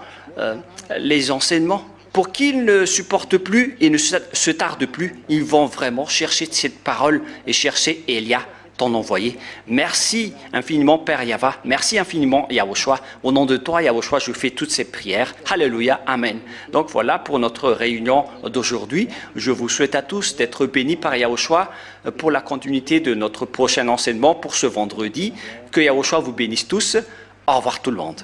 les enseignements, pour qu'ils ne supportent plus et ne se tardent plus. Ils vont vraiment chercher cette parole et chercher Elia, ton envoyé. Merci infiniment, Père Yahva. Merci infiniment, Yahushua. Au nom de toi, Yahushua, je fais toutes ces prières. Alléluia, Amen. Donc voilà pour notre réunion d'aujourd'hui. Je vous souhaite à tous d'être bénis par Yahushua pour la continuité de notre prochain enseignement pour ce vendredi. Que Yahushua vous bénisse tous. Au revoir tout le monde.